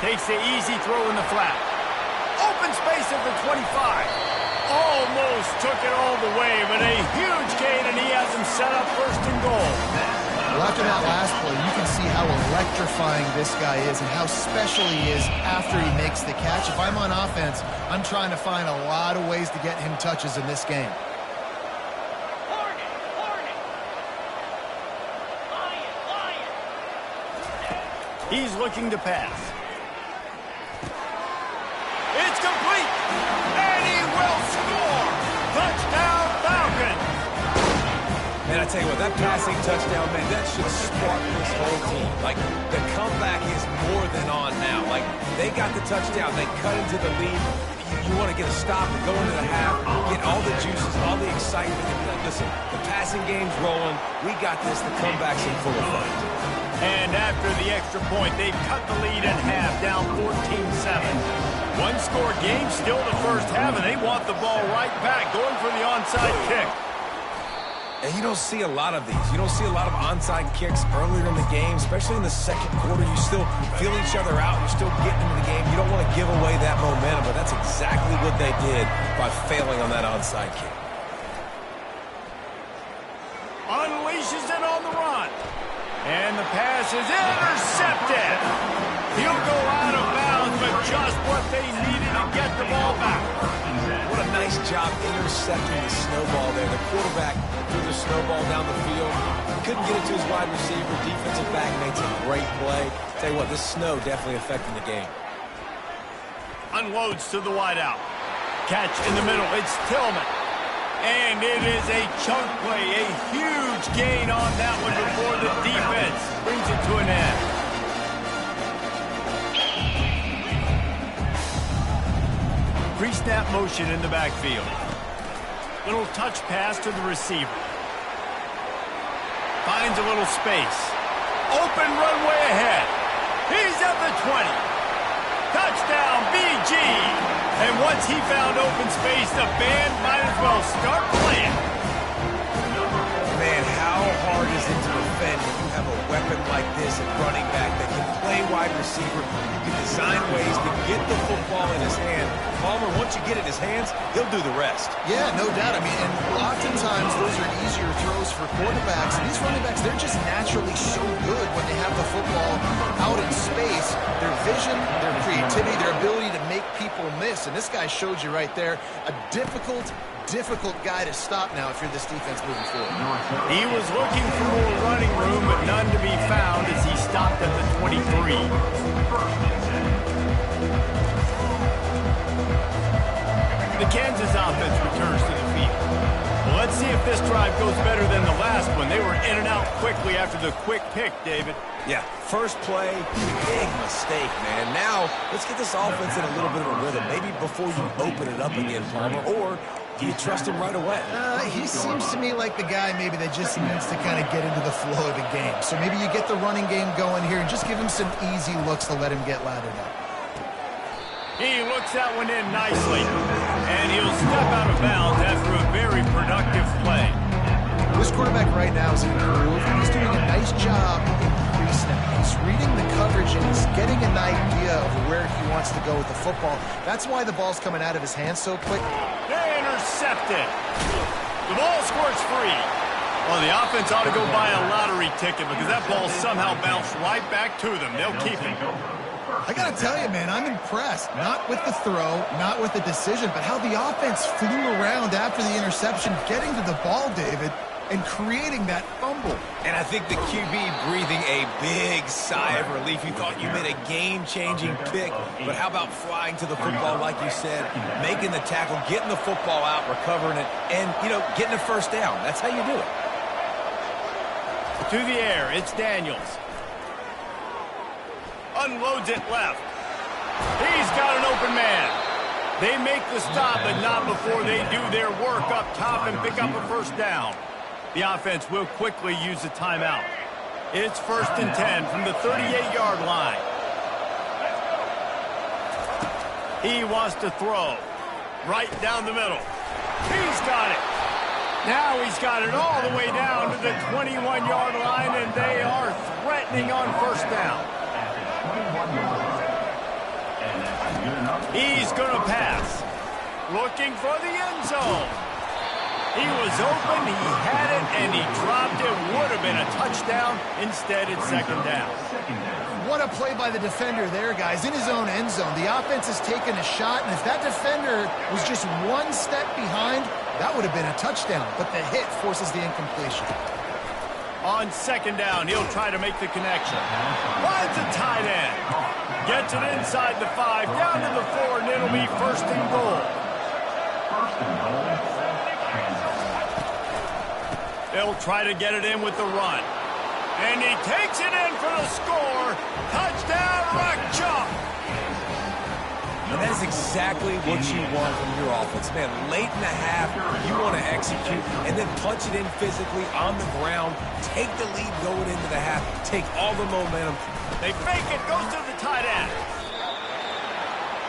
Takes the easy throw in the flat. Open space at the 25. Almost took it all the way, but a huge gain, and he has him set up 1st and goal. Well, after that last play, you can see how electrifying this guy is and how special he is after he makes the catch. If I'm on offense, I'm trying to find a lot of ways to get him touches in this game. He's looking to pass. It's complete, and he will score. Touchdown, Falcons. Man, I tell you what, that passing touchdown, man, that should spark this whole team. Like, the comeback is more than on now. Like, they got the touchdown. They cut into the lead. You want to get a stop and go into the half, get all the juices, all the excitement. And be like, listen, the passing game's rolling. We got this. The comeback's in full effect. And after the extra point, they've cut the lead in half, down 14-7. One-score game, still the first half, and they want the ball right back, going for the onside kick. And you don't see a lot of these. You don't see a lot of onside kicks earlier in the game, especially in the second quarter. You still feel each other out. You're still getting into the game. You don't want to give away that momentum, but that's exactly what they did by failing on that onside kick. Unleashes it on the run. And the pass is intercepted. He'll go out of bounds, but just what they needed to get the ball back. What a nice job intercepting the snowball there. The quarterback threw the snowball down the field. Couldn't get it to his wide receiver. Defensive back makes a great play. Tell you what, this snow definitely affecting the game. Unloads to the wideout. Catch in the middle. It's Tillman. And it is a chunk play, a huge gain on that one before the defense brings it to an end. Pre-snap motion in the backfield. Little touch pass to the receiver. Finds a little space. Open runway ahead. He's at the 20. Touchdown, BG. And once he found open space, the band might as well start playing. Man, how hard is it to defend when you have a weapon like this at running back that can play wide receiver? You can design ways to get the football in his hand. Palmer, once you get it in his hands, he'll do the rest. Yeah, no doubt. I mean, and oftentimes those are easier throws for quarterbacks. And these running backs, they're just naturally so good when they have the football out in space. Their vision, their creativity, their ability to make people miss. And this guy showed you right there, a difficult guy to stop now if you're this defense moving forward. He was looking for more running room, but none to be found as he stopped at the 23. The Kansas offense returns to the field. Well, let's see if this drive goes better than the last one. They were in and out quickly after the quick pick, David. Yeah, first play, big mistake, man. Now, let's get this offense in a little bit of a rhythm. Maybe before you open it up again, Palmer, or do you trust him right away? He seems to me like the guy maybe that just needs to kind of get into the flow of the game. So maybe you get the running game going here and just give him some easy looks to let him get lathered up. He looks that one in nicely, and he'll step out of bounds after a very productive play. This quarterback right now is in a groove, and he's doing a nice job in pre-snap. He's reading the coverage, and he's getting an idea of where he wants to go with the football. That's why the ball's coming out of his hands so quick. They intercepted. The ball squirts free. Well, the offense ought to go buy a lottery ticket because that ball somehow bounced right back to them. They'll keep it. I got to tell you, man, I'm impressed. Not with the throw, not with the decision, but how the offense flew around after the interception, getting to the ball, David, and creating that fumble. And I think the QB breathing a big sigh of relief. You thought you made a game-changing pick, but how about flying to the football, like you said, making the tackle, getting the football out, recovering it, and, getting a first down. That's how you do it. To the air, it's Daniels. Unloads it left. He's got an open man. They make the stop, but not before they do their work up top and pick up a first down. The offense will quickly use a timeout. It's 1st and 10 from the 38-yard line. He wants to throw. Right down the middle. He's got it. Now he's got it all the way down to the 21-yard line, and they are threatening on first down. He's going to pass. Looking for the end zone. He was open, he had it, and he dropped it. Would have been a touchdown. Instead, it's second down. What a play by the defender there, guys. In his own end zone, the offense has taken a shot, and if that defender was just one step behind, that would have been a touchdown. But the hit forces the incompletion. On second down, he'll try to make the connection. Finds a tight end. Gets it inside the 5, down to the 4, and it'll be first and goal. First and goal. They'll try to get it in with the run. And he takes it in for the score. Touchdown, Rock Chalk. And that is exactly what you want from your offense. Man, late in the half, you want to execute and then punch it in physically on the ground. Take the lead going into the half. Take all the momentum. They fake it, goes to the tight end.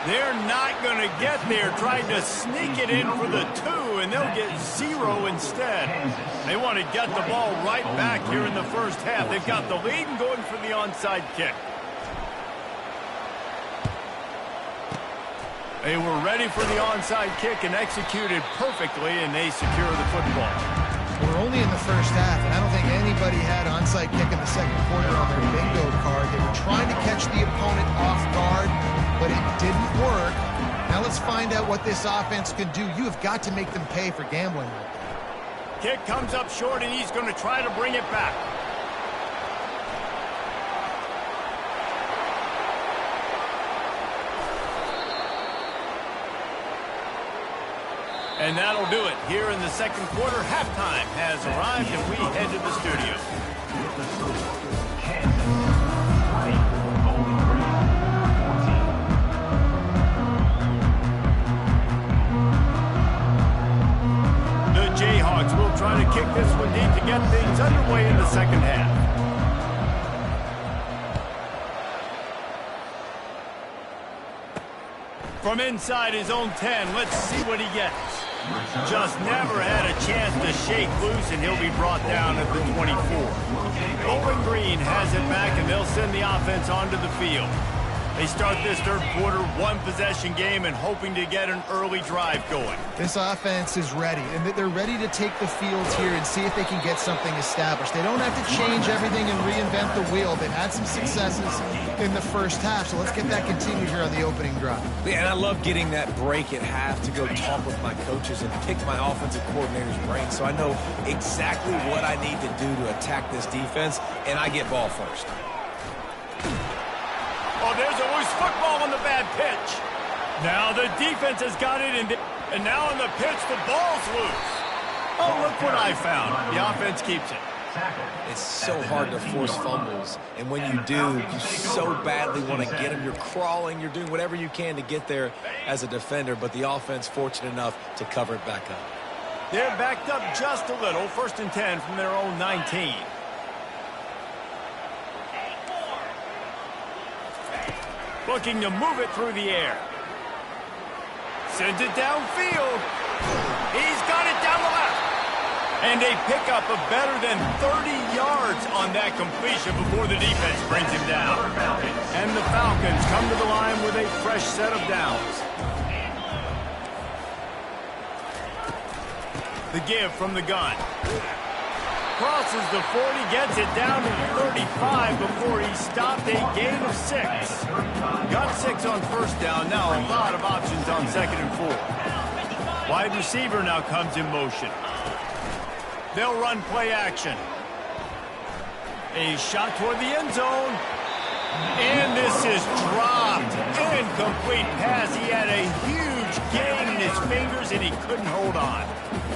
They're not going to get there, trying to sneak it in for the 2, and they'll get 0 instead. They want to get the ball right back here in the first half. They've got the lead and going for the onside kick. They were ready for the onside kick and executed perfectly, and they secure the football. We're only in the first half, and I don't think anybody had onside kick in the second quarter on their bingo card. They were trying to catch the opponent off guard, but it didn't work. Now let's find out what this offense can do. You have got to make them pay for gambling. Kick comes up short, and he's going to try to bring it back. And that'll do it. Here in the second quarter, halftime has arrived, and we head to the studio. The Jayhawks will try to kick this one deep to get things underway in the second half. From inside his own 10, let's see what he gets. Just never had a chance to shake loose, and he'll be brought down at the 24. Bowling Green has it back, and they'll send the offense onto the field. They start this third quarter, one-possession game, and hoping to get an early drive going. This offense is ready, and they're ready to take the field here and see if they can get something established. They don't have to change everything and reinvent the wheel. They've had some successes in the first half, so let's get that continued here on the opening drive. Yeah, and I love getting that break at half to go talk with my coaches and pick my offensive coordinator's brain so I know exactly what I need to do to attack this defense, and I get ball first. Oh, there's a loose football on the bad pitch. Now the defense has got it, and now on the pitch, the ball's loose. Oh, look what I found. The offense keeps it. It's so hard to force fumbles, and when you do, you so badly want to get them. You're crawling, you're doing whatever you can to get there as a defender, but the offense fortunate enough to cover it back up. They're backed up just a little. First and 10 from their own 19. Looking to move it through the air. Sends it downfield. He's got it down the left. And they pick up a better than 30 yards on that completion before the defense brings him down. And the Falcons come to the line with a fresh set of downs. The give from the gun. Crosses the 40, gets it down to 35 before he stopped a gain of 6. Got 6 on first down. Now a lot of options on second and 4. Wide receiver now comes in motion. They'll run play action. A shot toward the end zone. And this is dropped. Incomplete pass. He had a huge gain in his fingers, and he couldn't hold on.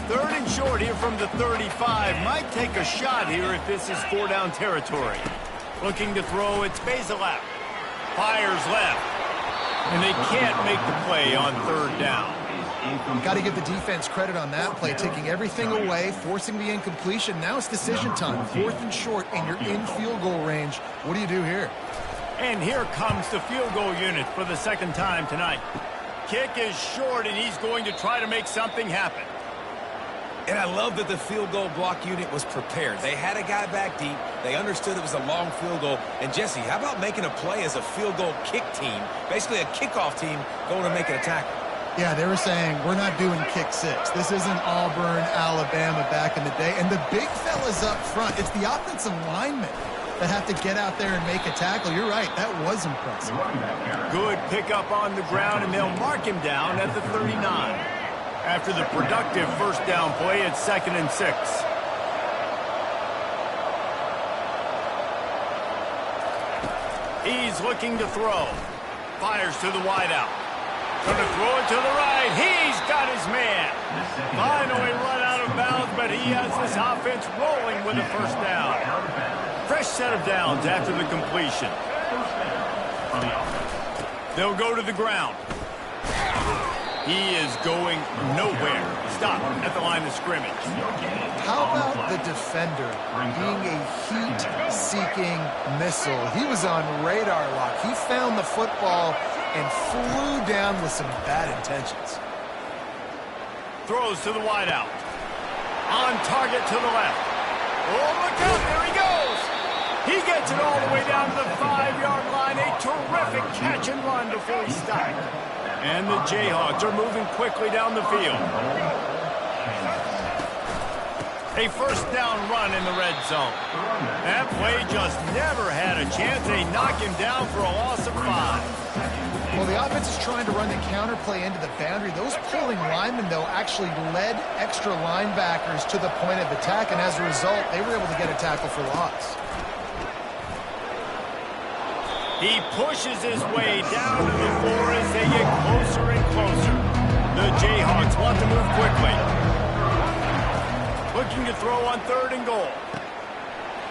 Third and short here from the 35. Might take a shot here if this is 4-down territory. Looking to throw, it's Basilap. Fires left. And they can't make the play on third down. Got to give the defense credit on that play, taking everything away, forcing the incompletion. Now it's decision time. Fourth and short, and you're in field goal range. What do you do here? And here comes the field goal unit for the second time tonight. kick is short, and he's going to try to make something happen. And I love that the field goal block unit was prepared. They had a guy back deep. They understood it was a long field goal. And, Jesse, how about making a play as a field goal kick team, basically a kickoff team, going to make it a tackle? Yeah, they were saying, we're not doing kick six. This isn't Auburn, Alabama back in the day. And the big fellas up front, it's the offensive linemen that have to get out there and make a tackle. You're right, that was impressive. Good pickup on the ground, and they'll mark him down at the 39. After the productive first down play, it's 2nd and 6. He's looking to throw. Fires to the wideout. Going to throw it to the right. He's got his man. Finally run out of bounds, but he has this offense rolling with a first down. Fresh set of downs after the completion. They'll go to the ground. He is going nowhere. Stop at the line of scrimmage. How about the defender being a heat-seeking missile? He was on radar lock. He found the football and flew down with some bad intentions. Throws to the wideout. On target to the left. Oh, look out. There he goes. He gets it all the way down to the 5-yard line. A terrific catch and run before he stopped. And the Jayhawks are moving quickly down the field. A first down run in the red zone. That play just never had a chance. They knock him down for a loss of 5. Well, the offense is trying to run the counter play into the boundary. Those pulling linemen, though, actually led extra linebackers to the point of attack, and as a result, they were able to get a tackle for loss. He pushes his way down to the floor as they get closer and closer. The Jayhawks want to move quickly. Looking to throw on 3rd and goal.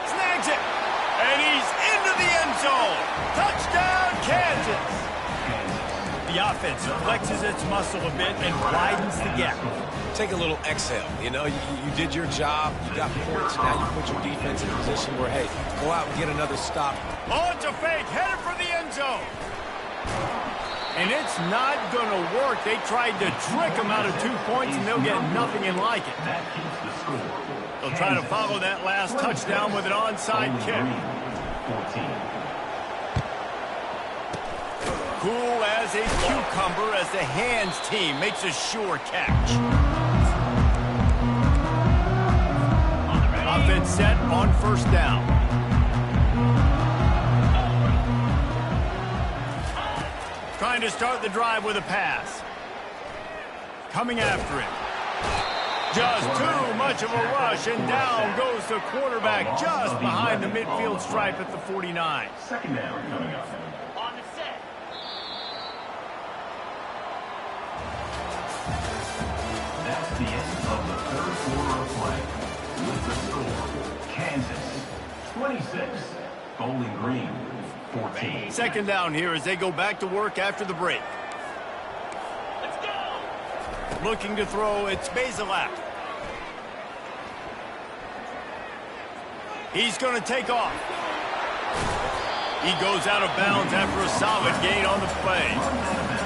Snags it. And he's into the end zone. Touchdown, Kansas. The offense flexes its muscle a bit and widens the gap. Take a little exhale. You know, you did your job. You got points. Now you put your defense in a position where, hey, go out and get another stop. Oh, it's a fake. Headed for the end zone. And it's not going to work. They tried to trick him out of 2 points, and they'll get nothing in like it. They'll try to follow that last touchdown with an onside kick. Cool as a cucumber as the hands team makes a sure catch. Offense set on first down. Trying to start the drive with a pass. Coming after him. Just too much of a rush, and down goes the quarterback just behind the midfield stripe at the 49. Second down coming up. On the set. That's the end of the 3rd quarter of play. With the score, Kansas 26, Bowling Green 14. Second down here as they go back to work after the break. Let's go. Looking to throw, it's Bazelak. He's going to take off. He goes out of bounds after a solid gain on the play.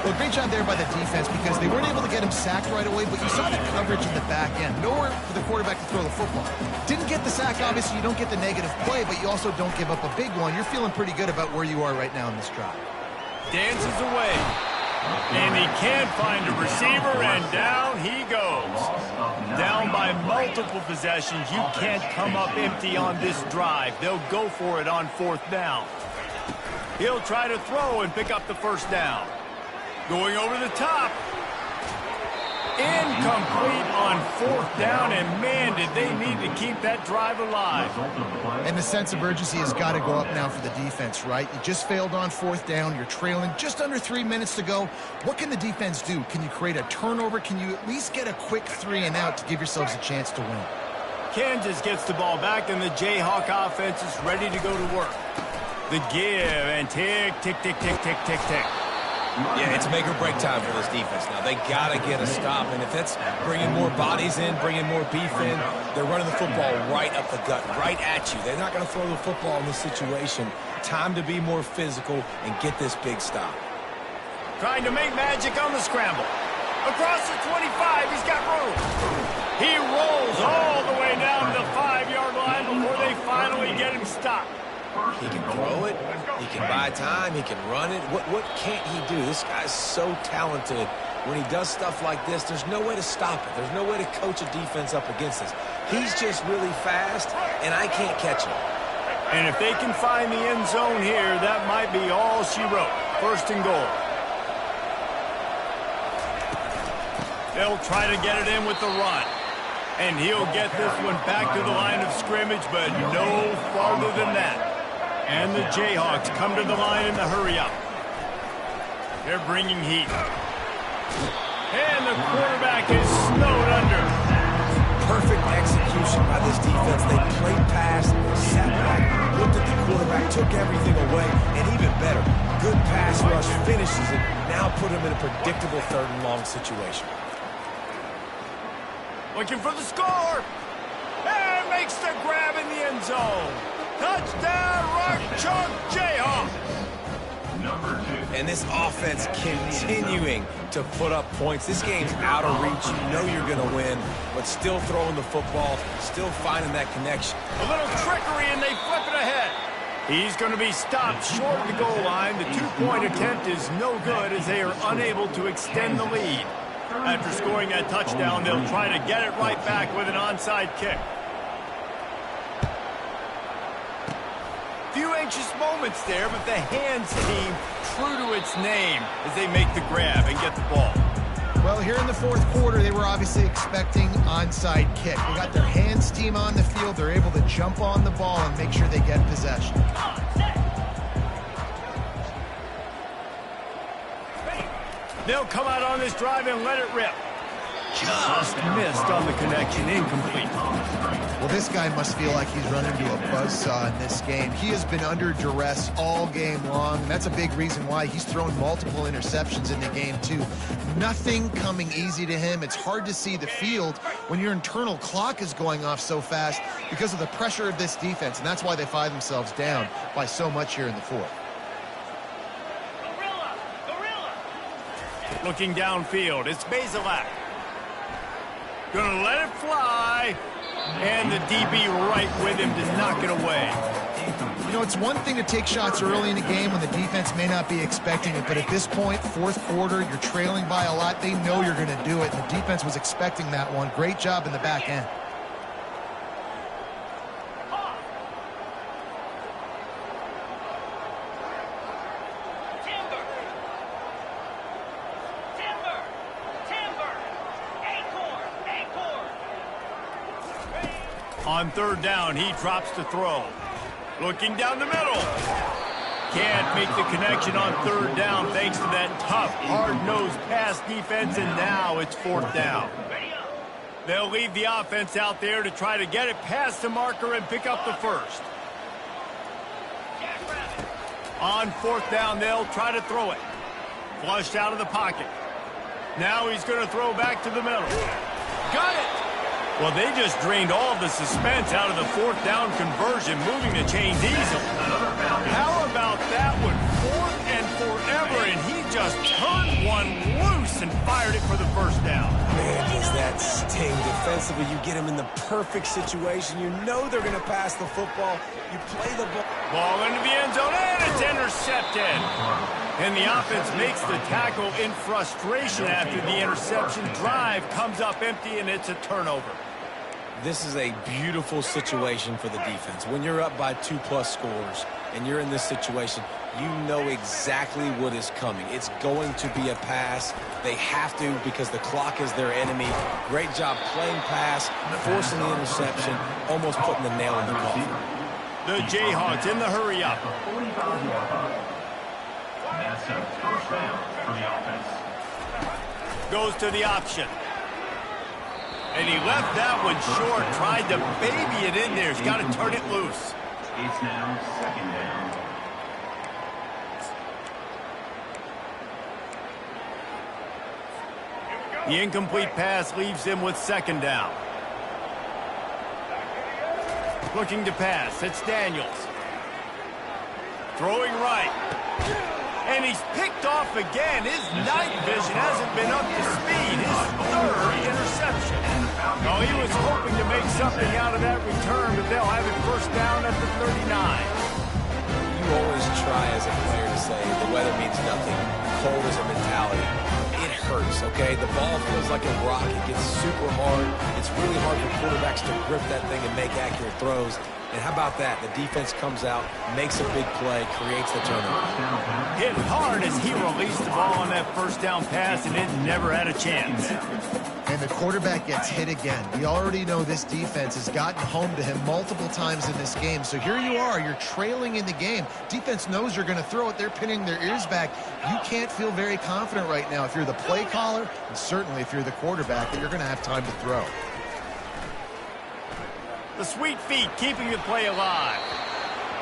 Well, great job there by the defense because they weren't able to get him sacked right away, but you saw the coverage in the back end. Nowhere for the quarterback to throw the football. Didn't get the sack, obviously. You don't get the negative play, but you also don't give up a big one. You're feeling pretty good about where you are right now in this drive. Dances away. And he can't find a receiver, and down he goes. Down by multiple possessions. You can't come up empty on this drive. They'll go for it on 4th down. He'll try to throw and pick up the first down. Going over the top. Incomplete on 4th down, and man, did they need to keep that drive alive. And the sense of urgency has got to go up now for the defense, right? You just failed on 4th down. You're trailing just under 3 minutes to go. What can the defense do? Can you create a turnover? Can you at least get a quick 3 and out to give yourselves a chance to win? Kansas gets the ball back, and the Jayhawk offense is ready to go to work. The give and tick, tick, tick, tick, tick, tick, tick. Yeah, it's make or break time for this defense now. They got to get a stop, and if that's bringing more bodies in, bringing more beef in, they're running the football right up the gut, right at you. They're not going to throw the football in this situation. Time to be more physical and get this big stop. trying to make magic on the scramble. Across the 25, he's got room. He rolls all the way down to the 5-yard line before they finally get him stopped. He can throw it, he can buy time, he can run it. What can't he do? This guy's so talented. When he does stuff like this, there's no way to stop it. There's no way to coach a defense up against this. He's just really fast, and I can't catch him. And if they can find the end zone here, that might be all she wrote. First and goal. They'll try to get it in with the run. And he'll get this one back to the line of scrimmage, but no farther than that. And the Jayhawks come to the line in the hurry-up. They're bringing heat. And the quarterback is snowed under. Perfect execution by this defense. They played pass, sat back, looked at the quarterback, took everything away, and even better, good pass rush finishes it. Now put him in a predictable 3rd and long situation. Looking for the score. And makes the grab in the end zone. Touchdown, Rock Chalk Jayhawks. Number 2. And this offense continuing to put up points. This game's out of reach. You know you're going to win, but still throwing the football, still finding that connection. A little trickery, and they flip it ahead. He's going to be stopped short of the goal line. The 2-point attempt is no good as they are unable to extend the lead. After scoring that touchdown, they'll try to get it right back with an onside kick. Few anxious moments there, but the hands team true to its name as they make the grab and get the ball. Well, here in the 4th quarter, they were obviously expecting onside kick. They got their hands team on the field. They're able to jump on the ball and make sure they get possession. They'll come out on this drive and let it rip. Just missed on the connection, incomplete. Well, this guy must feel like he's run into a buzzsaw in this game. He has been under duress all game long, and that's a big reason why he's thrown multiple interceptions in the game, too. Nothing coming easy to him. It's hard to see the field when your internal clock is going off so fast because of the pressure of this defense, and that's why they find themselves down by so much here in the 4th. Looking downfield, it's Basilak. Gonna let it fly. And the DB right with him to knock it away. You know, it's one thing to take shots early in the game when the defense may not be expecting it, but at this point, 4th quarter, you're trailing by a lot. They know you're going to do it, and the defense was expecting that one. Great job in the back end. On 3rd down, he drops to throw. Looking down the middle. Can't make the connection on 3rd down thanks to that tough, hard-nosed pass defense, and now it's 4th down. They'll leave the offense out there to try to get it past the marker and pick up the 1st. On 4th down, they'll try to throw it. Flushed out of the pocket. Now he's going to throw back to the middle. Got it! Well, they just drained all the suspense out of the 4th down conversion, moving the chains easily. How about that one? 4th and forever, and he just turned one loose and fired it for the 1st down. Man, does that sting defensively. You get him in the perfect situation. You know they're going to pass the football. You play the ball. Ball into the end zone, and it's intercepted. And the offense makes the tackle in frustration after the interception. Drive comes up empty, and it's a turnover. This is a beautiful situation for the defense. When you're up by 2+ scores and you're in this situation, you know exactly what is coming. It's going to be a pass. They have to because the clock is their enemy. Great job playing pass, forcing the interception, almost putting the nail in the coffin. The Jayhawks in the hurry-up. That's a 1st down for the offense. Goes to the option. And he left that one short, tried to baby it in there. He's got to turn it loose. It's now 2nd down. The incomplete pass leaves him with 2nd down. Looking to pass, it's Daniels. Throwing right. And he's picked off again. His night vision hasn't been up to speed. His third interception. Oh, he was hoping to make something out of that return, but they'll have it first down at the 39. You always try as a player to say the weather means nothing. Cold is a mentality. It hurts, okay? The ball feels like a rock. It gets super hard. It's really hard for quarterbacks to grip that thing and make accurate throws. And how about that? The defense comes out, makes a big play, creates the turnover. Hit hard as he released the ball on that first down pass, and it never had a chance. And the quarterback gets hit again. We already know this defense has gotten home to him multiple times in this game. So here you are, you're trailing in the game. Defense knows you're going to throw it. They're pinning their ears back. You can't feel very confident right now if you're the play caller, and certainly if you're the quarterback, that you're going to have time to throw. The sweet feet keeping the play alive.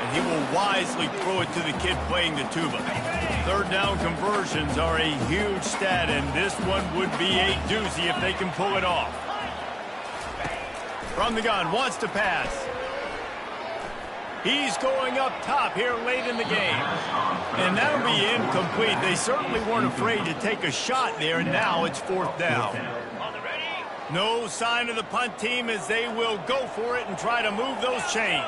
And he will wisely throw it to the kid playing the tuba. Third down conversions are a huge stat, and this one would be a doozy if they can pull it off. From the gun, wants to pass. He's going up top here late in the game. And that'll be incomplete. They certainly weren't afraid to take a shot there, and now it's fourth down. No sign of the punt team as they will go for it and try to move those chains.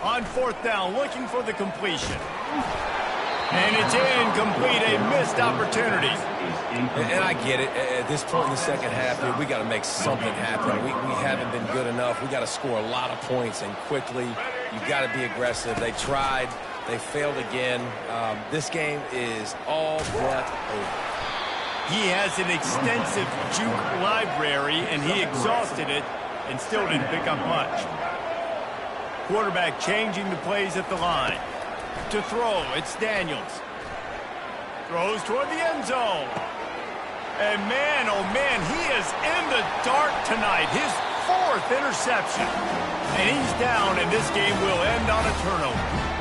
On fourth down, looking for the completion. And it's incomplete, a missed opportunity. And I get it. At this point in the second half, dude, we got to make something happen. We haven't been good enough. We got to score a lot of points and quickly. You've got to be aggressive. They tried. They failed again. This game is all but over. He has an extensive juke library, and he exhausted it and still didn't pick up much. Quarterback changing the plays at the line. To throw, it's Daniels. Throws toward the end zone. And man, oh man, he is in the dark tonight. His fourth interception. And he's down, and this game will end on a turnover.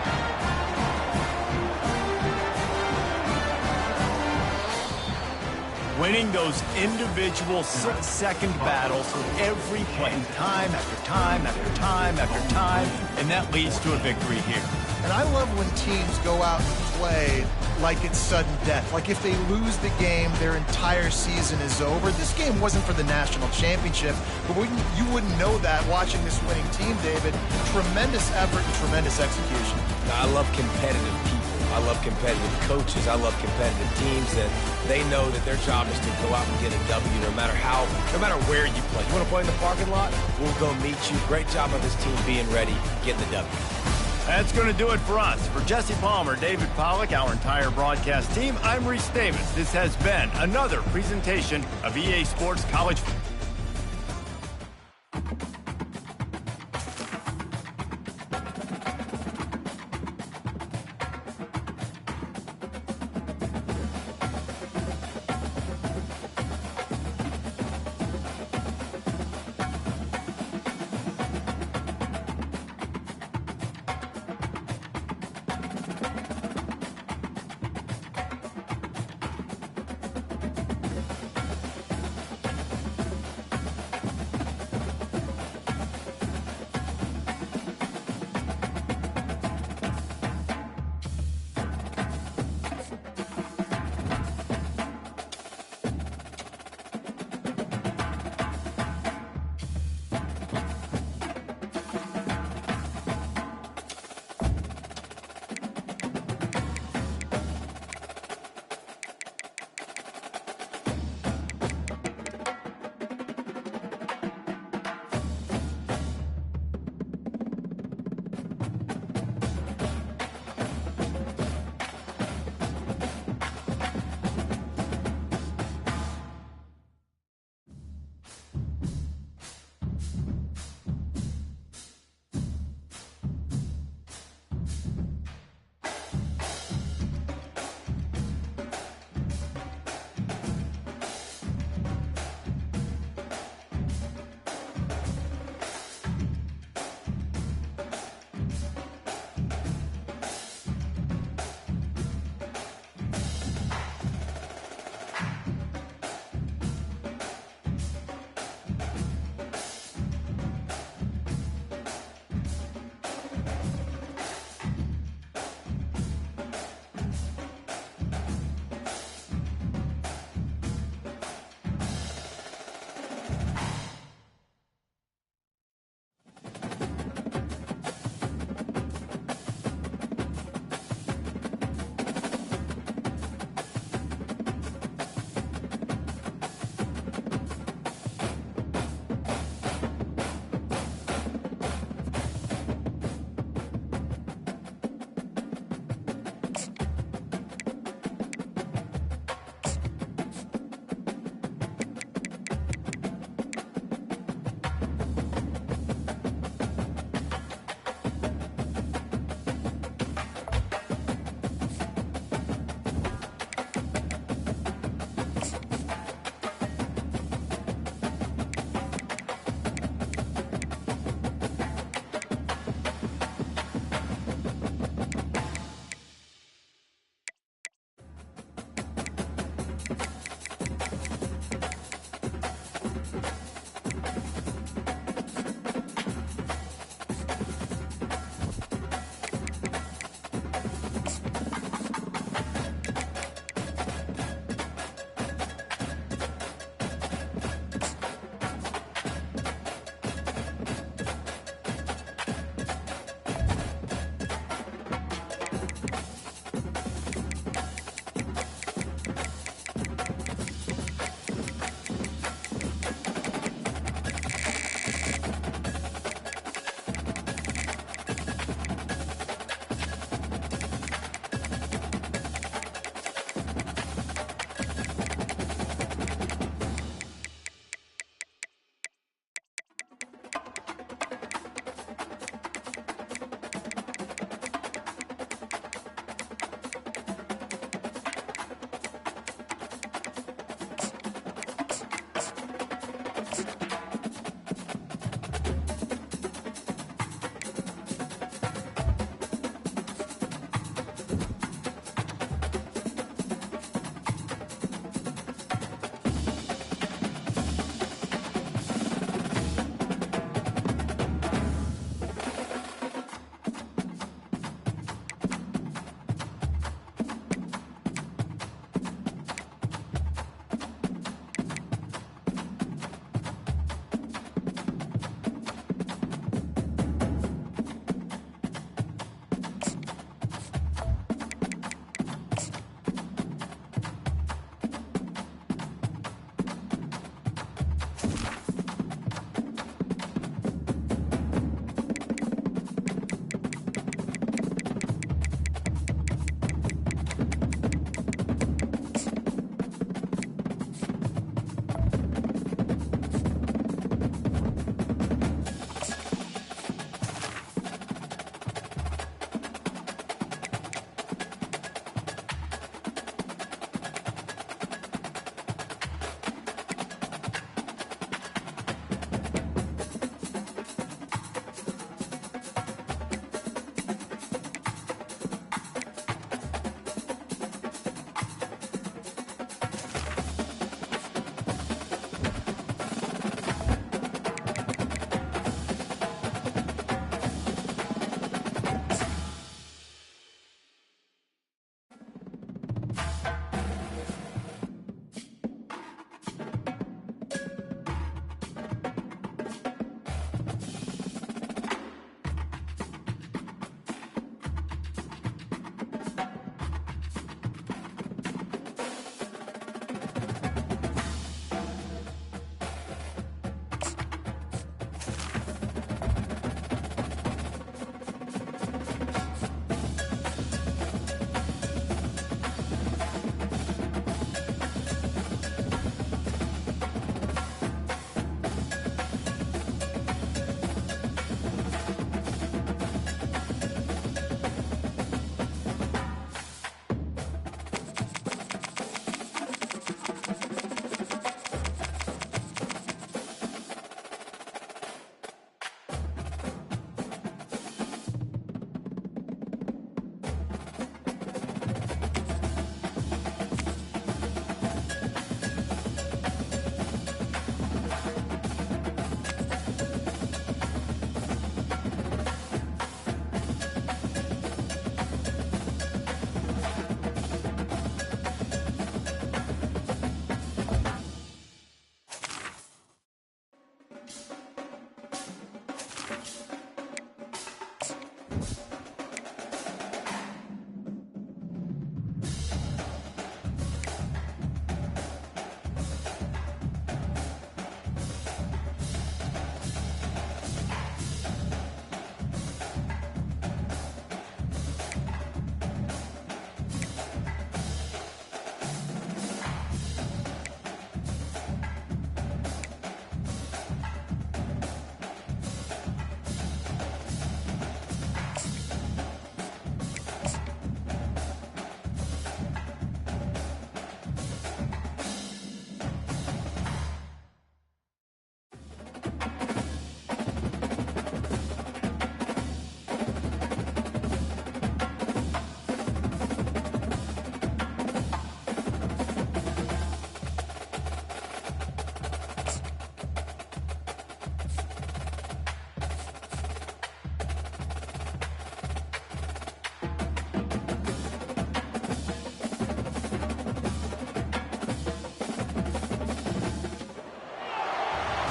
Winning those individual 6-second battles every play, time after time after time after time, and that leads to a victory here. And I love when teams go out and play like it's sudden death. Like if they lose the game, their entire season is over. This game wasn't for the national championship, but you wouldn't know that watching this winning team, David. Tremendous effort and tremendous execution. I love competitive people. I love competitive coaches. I love competitive teams that they know that their job is to go out and get a W no matter where you play. You want to play in the parking lot? We'll go meet you. Great job of this team being ready, getting the W. That's going to do it for us. For Jesse Palmer, David Pollack, our entire broadcast team, I'm Reese Davis. This has been another presentation of EA Sports College Football.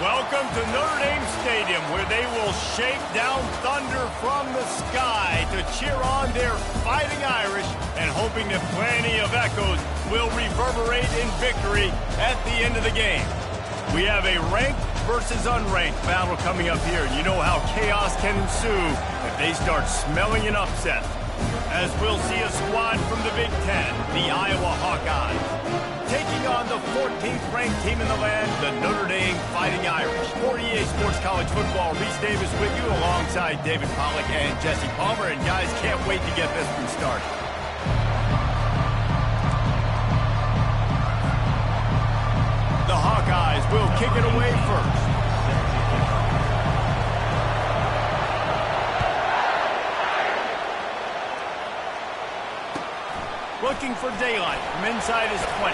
Welcome to Notre Dame Stadium, where they will shake down thunder from the sky to cheer on their Fighting Irish, and hoping that plenty of echoes will reverberate in victory at the end of the game. We have a ranked versus unranked battle coming up here, and you know how chaos can ensue if they start smelling an upset. As we'll see a squad from the Big Ten, the Iowa Hawkeyes, taking on the 14th ranked team in the land, the Notre Dame Fighting Irish. For EA Sports College Football, Reese Davis with you alongside David Pollack and Jesse Palmer. And guys, can't wait to get this one started. The Hawkeyes will kick it away first. Looking for daylight from inside his 20.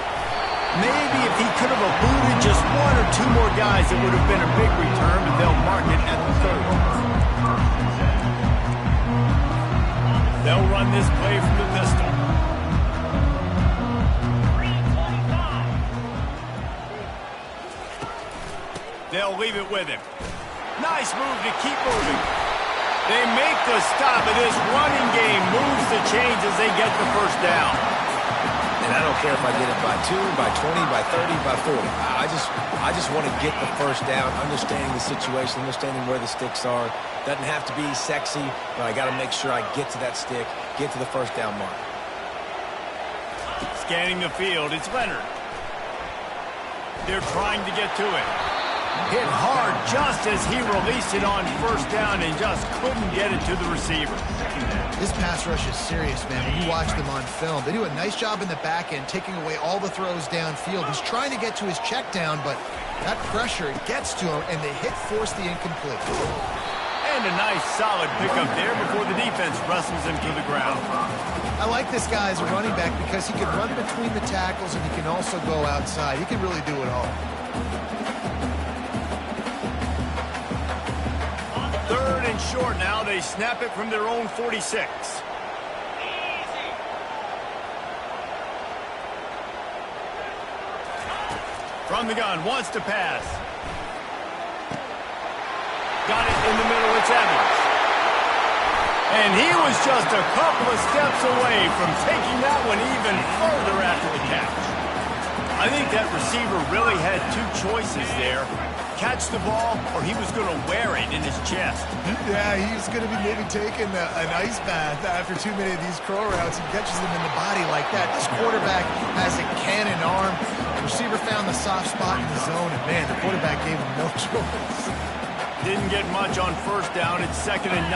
Maybe if he could have eluded just one or two more guys, it would have been a big return, but they'll mark it at the 30. They'll run this play from the pistol. They'll leave it with him. Nice move to keep moving. They make the stop, and this running game moves the chains as they get the first down. And I don't care if I get it by 2, by 20, by 30, by 40. I just want to get the first down, understanding the situation, understanding where the sticks are. Doesn't have to be sexy, but I got to make sure I get to that stick, get to the first down mark. Scanning the field, it's Leonard. They're trying to get to it. Hit hard just as he released it on first down and just couldn't get it to the receiver. This pass rush is serious, man. When you watch them on film, they do a nice job in the back end, taking away all the throws downfield. He's trying to get to his check down, but that pressure gets to him, and the hit forced the incomplete. And a nice solid pickup there before the defense wrestles him to the ground. I like this guy as a running back because he can run between the tackles and he can also go outside. He can really do it all. Third and short now. They snap it from their own 46. From the gun, wants to pass. Got it in the middle, it's Evans. And he was just a couple of steps away from taking that one even further after the catch. I think that receiver really had two choices there. Catch the ball, or he was going to wear it in his chest. Yeah, he's going to be maybe taking an ice bath after too many of these crow routes and catches them in the body like that. This quarterback has a cannon arm. The receiver found the soft spot in the zone, and man, the quarterback gave him no choice. Didn't get much on first down. It's 2nd and 9.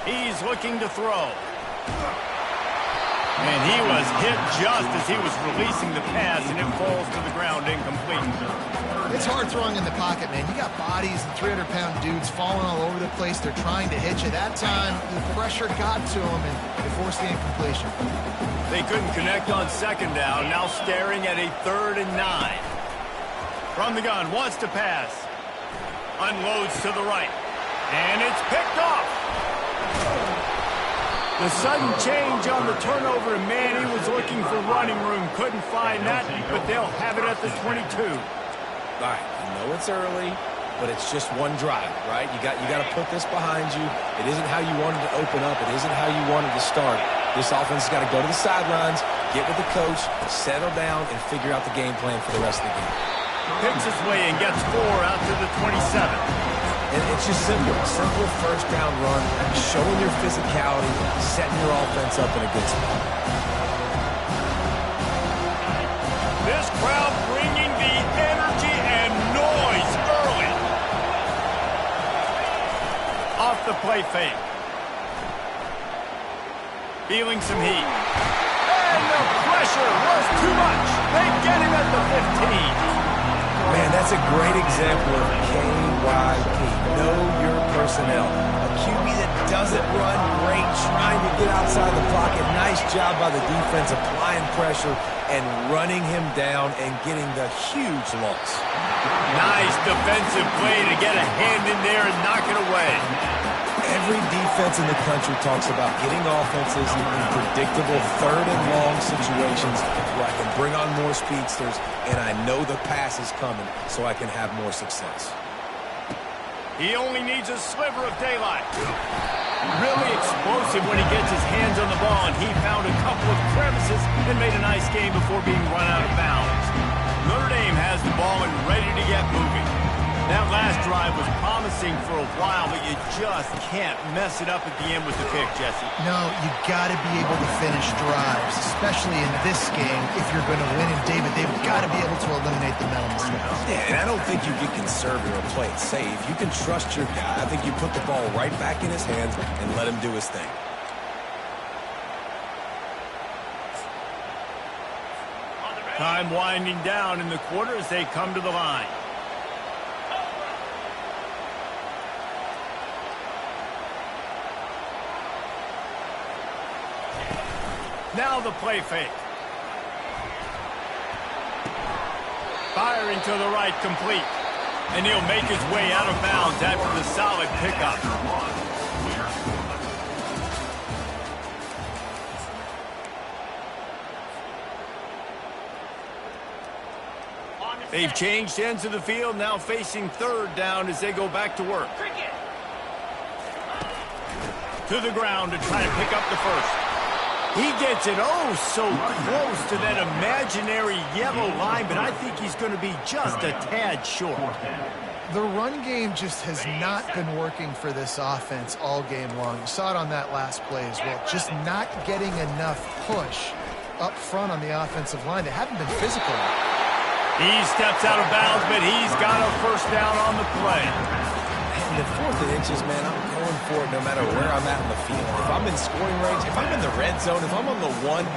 He's looking to throw. And he was hit just as he was releasing the pass, and it falls to the ground incomplete. It's hard throwing in the pocket, man. You got bodies and 300-pound dudes falling all over the place. They're trying to hit you. That time, the pressure got to him, and it forced the incompletion. They couldn't connect on 2nd down, now staring at a 3rd and 9. From the gun, wants to pass. Unloads to the right. And it's picked off. The sudden change on the turnover, and man, he was looking for running room. Couldn't find that, but they'll have it at the 22. All right, I know it's early, but it's just one drive, right? You got to put this behind you. It isn't how you wanted to open up. It isn't how you wanted to start. This offense has got to go to the sidelines, get with the coach, settle down, and figure out the game plan for the rest of the game. Picks his way and gets 4 out to the 27. And it's just simple first down run, showing your physicality, setting your offense up in a good spot. This crowd bringing the energy and noise early. Off the play fake. Feeling some heat. And the pressure was too much. They get him at the 15. Man, that's a great example of KYP. Know your personnel. A QB that doesn't run great, trying to get outside the pocket. Nice job by the defense applying pressure and running him down and getting the huge loss. Nice defensive play to get a hand in there and knock it away. Every defense in the country talks about getting offenses in predictable third and long situations where I can bring on more speedsters and I know the pass is coming so I can have more success. He only needs a sliver of daylight. Really explosive when he gets his hands on the ball, and he found a couple of crevices and made a nice game before being run out of bounds. Notre Dame has the ball and ready to get moving. That last drive was promising for a while, but you just can't mess it up at the end with the pick, Jesse. No, you got to be able to finish drives, especially in this game. If you're going to win, and they've got to be able to eliminate the mental mistakes. Yeah, and I don't think you get conservative or play it safe. You can trust your guy. I think you put the ball right back in his hands and let him do his thing. Time winding down in the quarter as they come to the line. Now the play fake. Firing to the right, complete. And he'll make his way out of bounds after the solid pickup. They've changed ends of the field, now facing third down as they go back to work. To the ground to try to pick up the first. He gets it so close to that imaginary yellow line, but I think he's going to be just a tad short. The run game just has not been working for this offense all game long. You saw it on that last play as well. Just not getting enough push up front on the offensive line. They haven't been physical. He steps out of bounds, but he's got a first down on the play. In the 4th and inches, man, I'm going for it no matter where I'm at in the field. If I'm in scoring range, if I'm in the red zone, if I'm on the 1,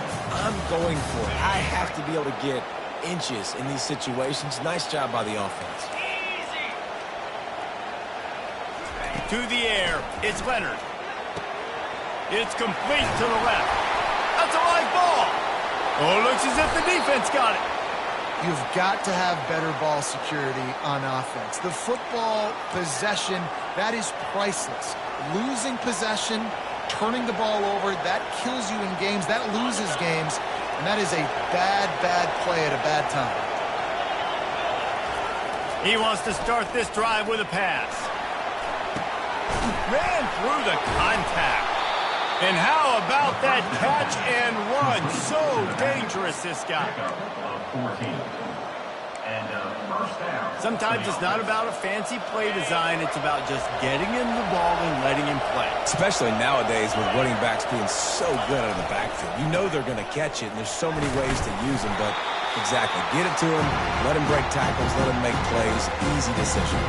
I'm going for it. I have to be able to get inches in these situations. Nice job by the offense. To the air, it's Leonard. It's complete to the left. That's a live ball. Oh, it looks as if the defense got it. You've got to have better ball security on offense. The football possession, that is priceless. Losing possession, turning the ball over, that kills you in games, that loses games, and that is a bad, bad play at a bad time. He wants to start this drive with a pass. Ran through the contact. And how about that catch and run? So dangerous, this guy. Sometimes it's not about a fancy play design. It's about just getting him the ball and letting him play. Especially nowadays with running backs being so good out of the backfield. You know they're going to catch it, and there's so many ways to use them. But exactly, get it to him, let him break tackles, let him make plays. Easy decision.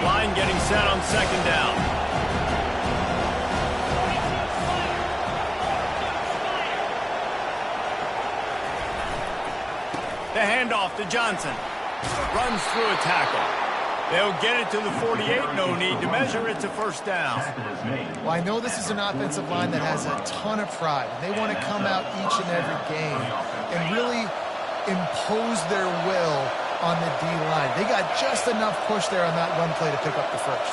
Line getting set on second down. The handoff to Johnson. Runs through a tackle. They'll get it to the 48. No need to measure. It's a first down. Well, I know this is an offensive line that has a ton of pride. They want to come out each and every game and really impose their will on the D-line. They got just enough push there on that run play to pick up the first.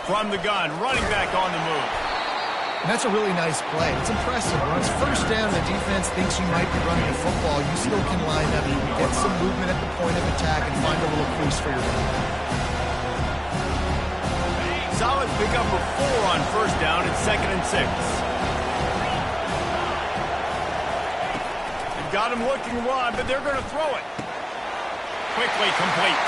From the gun, running back on the move. And that's a really nice play. It's impressive. When it's first down, the defense thinks you might be running the football. You still can line up, get some movement at the point of attack, and find a little crease for your running back. Solid pickup of 4 on first down at 2nd and 6. They've got him looking wide, but they're going to throw it. Quickly complete.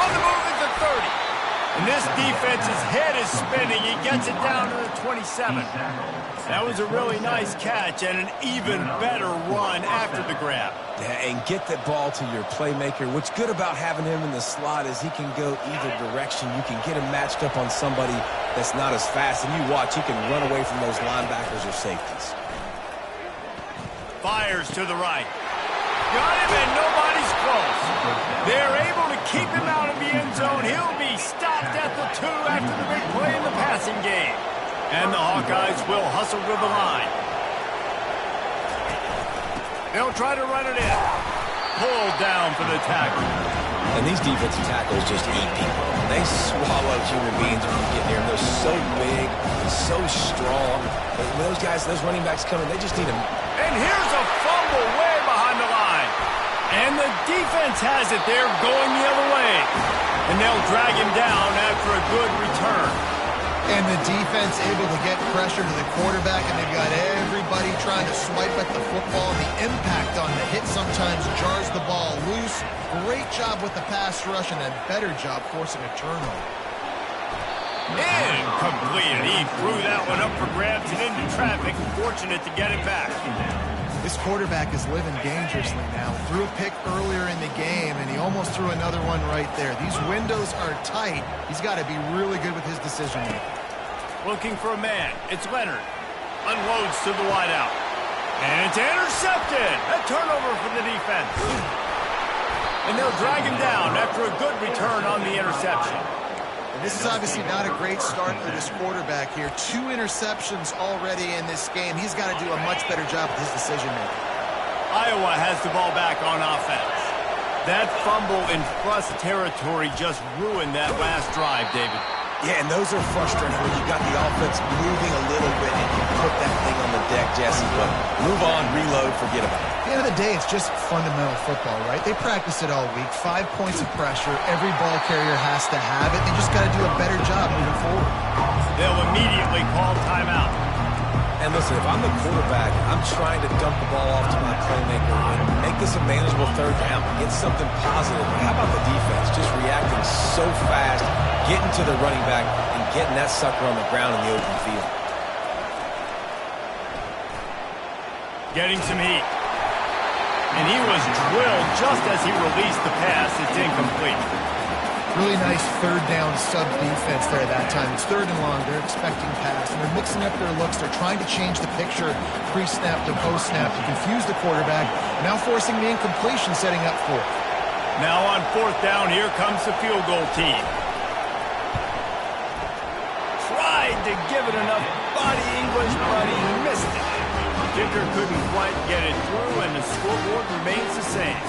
On the move at the 30. And this defense's head is spinning. He gets it down to the 27. That was a really nice catch and an even better run after the grab. Yeah, and get that ball to your playmaker. What's good about having him in the slot is he can go either direction. You can get him matched up on somebody that's not as fast. And you watch, he can run away from those linebackers or safeties. Fires to the right. Got him, and nobody's close. They're able to keep him out of the end zone. He'll be stopped at the 2 after the big play in the passing game. And the Hawkeyes will hustle to the line. They'll try to run it in. Pulled down for the tackle. And these defensive tackles just eat people. They swallow human beings when you get near them. They're so big, so strong. But when those running backs come in, they just need them. And here's a fumble way behind the line. And the defense has it. They're going the other way. And they'll drag him down after a good return. And the defense able to get pressure to the quarterback, and they've got everybody trying to swipe at the football. The impact on the hit sometimes jars the ball loose. Great job with the pass rush, and a better job forcing a turnover. Incomplete. He threw that one up for grabs and into traffic. Fortunate to get it back. This quarterback is living dangerously now. Threw a pick earlier in the game, and he almost threw another one right there. These windows are tight. He's got to be really good with his decision-making. Looking for a man. It's Leonard. Unloads to the wideout. And it's intercepted. A turnover for the defense. And they'll drag him down after a good return on the interception. And this is obviously not a great start for this quarterback here. 2 interceptions already in this game. He's got to do a much better job with his decision-making. Iowa has the ball back on offense. That fumble in plus territory just ruined that last drive, David. Yeah, and those are frustrating when you got the offense moving a little bit and you put that thing on the deck, Jesse. But move on, reload, forget about it. At the end of the day, it's just fundamental football, right? They practice it all week. 5 points of pressure. Every ball carrier has to have it. They just got to do a better job moving forward. They'll immediately call timeout. And listen, if I'm the quarterback, I'm trying to dump the ball off to my playmaker and make this a manageable third down. Get something positive. But how about the defense? Just reacting so fast, getting to the running back, and getting that sucker on the ground in the open field. Getting some heat. And he was drilled just as he released the pass. It's incomplete. Really nice third down sub defense there that time. It's 3rd and long. They're expecting pass, and they're mixing up their looks. They're trying to change the picture pre-snap to post-snap to confuse the quarterback. Now forcing the incompletion, setting up 4th. Now on 4th down, here comes the field goal team. Tried to give it enough body English, but he missed it. The kicker couldn't quite get it through, and the scoreboard remains the same.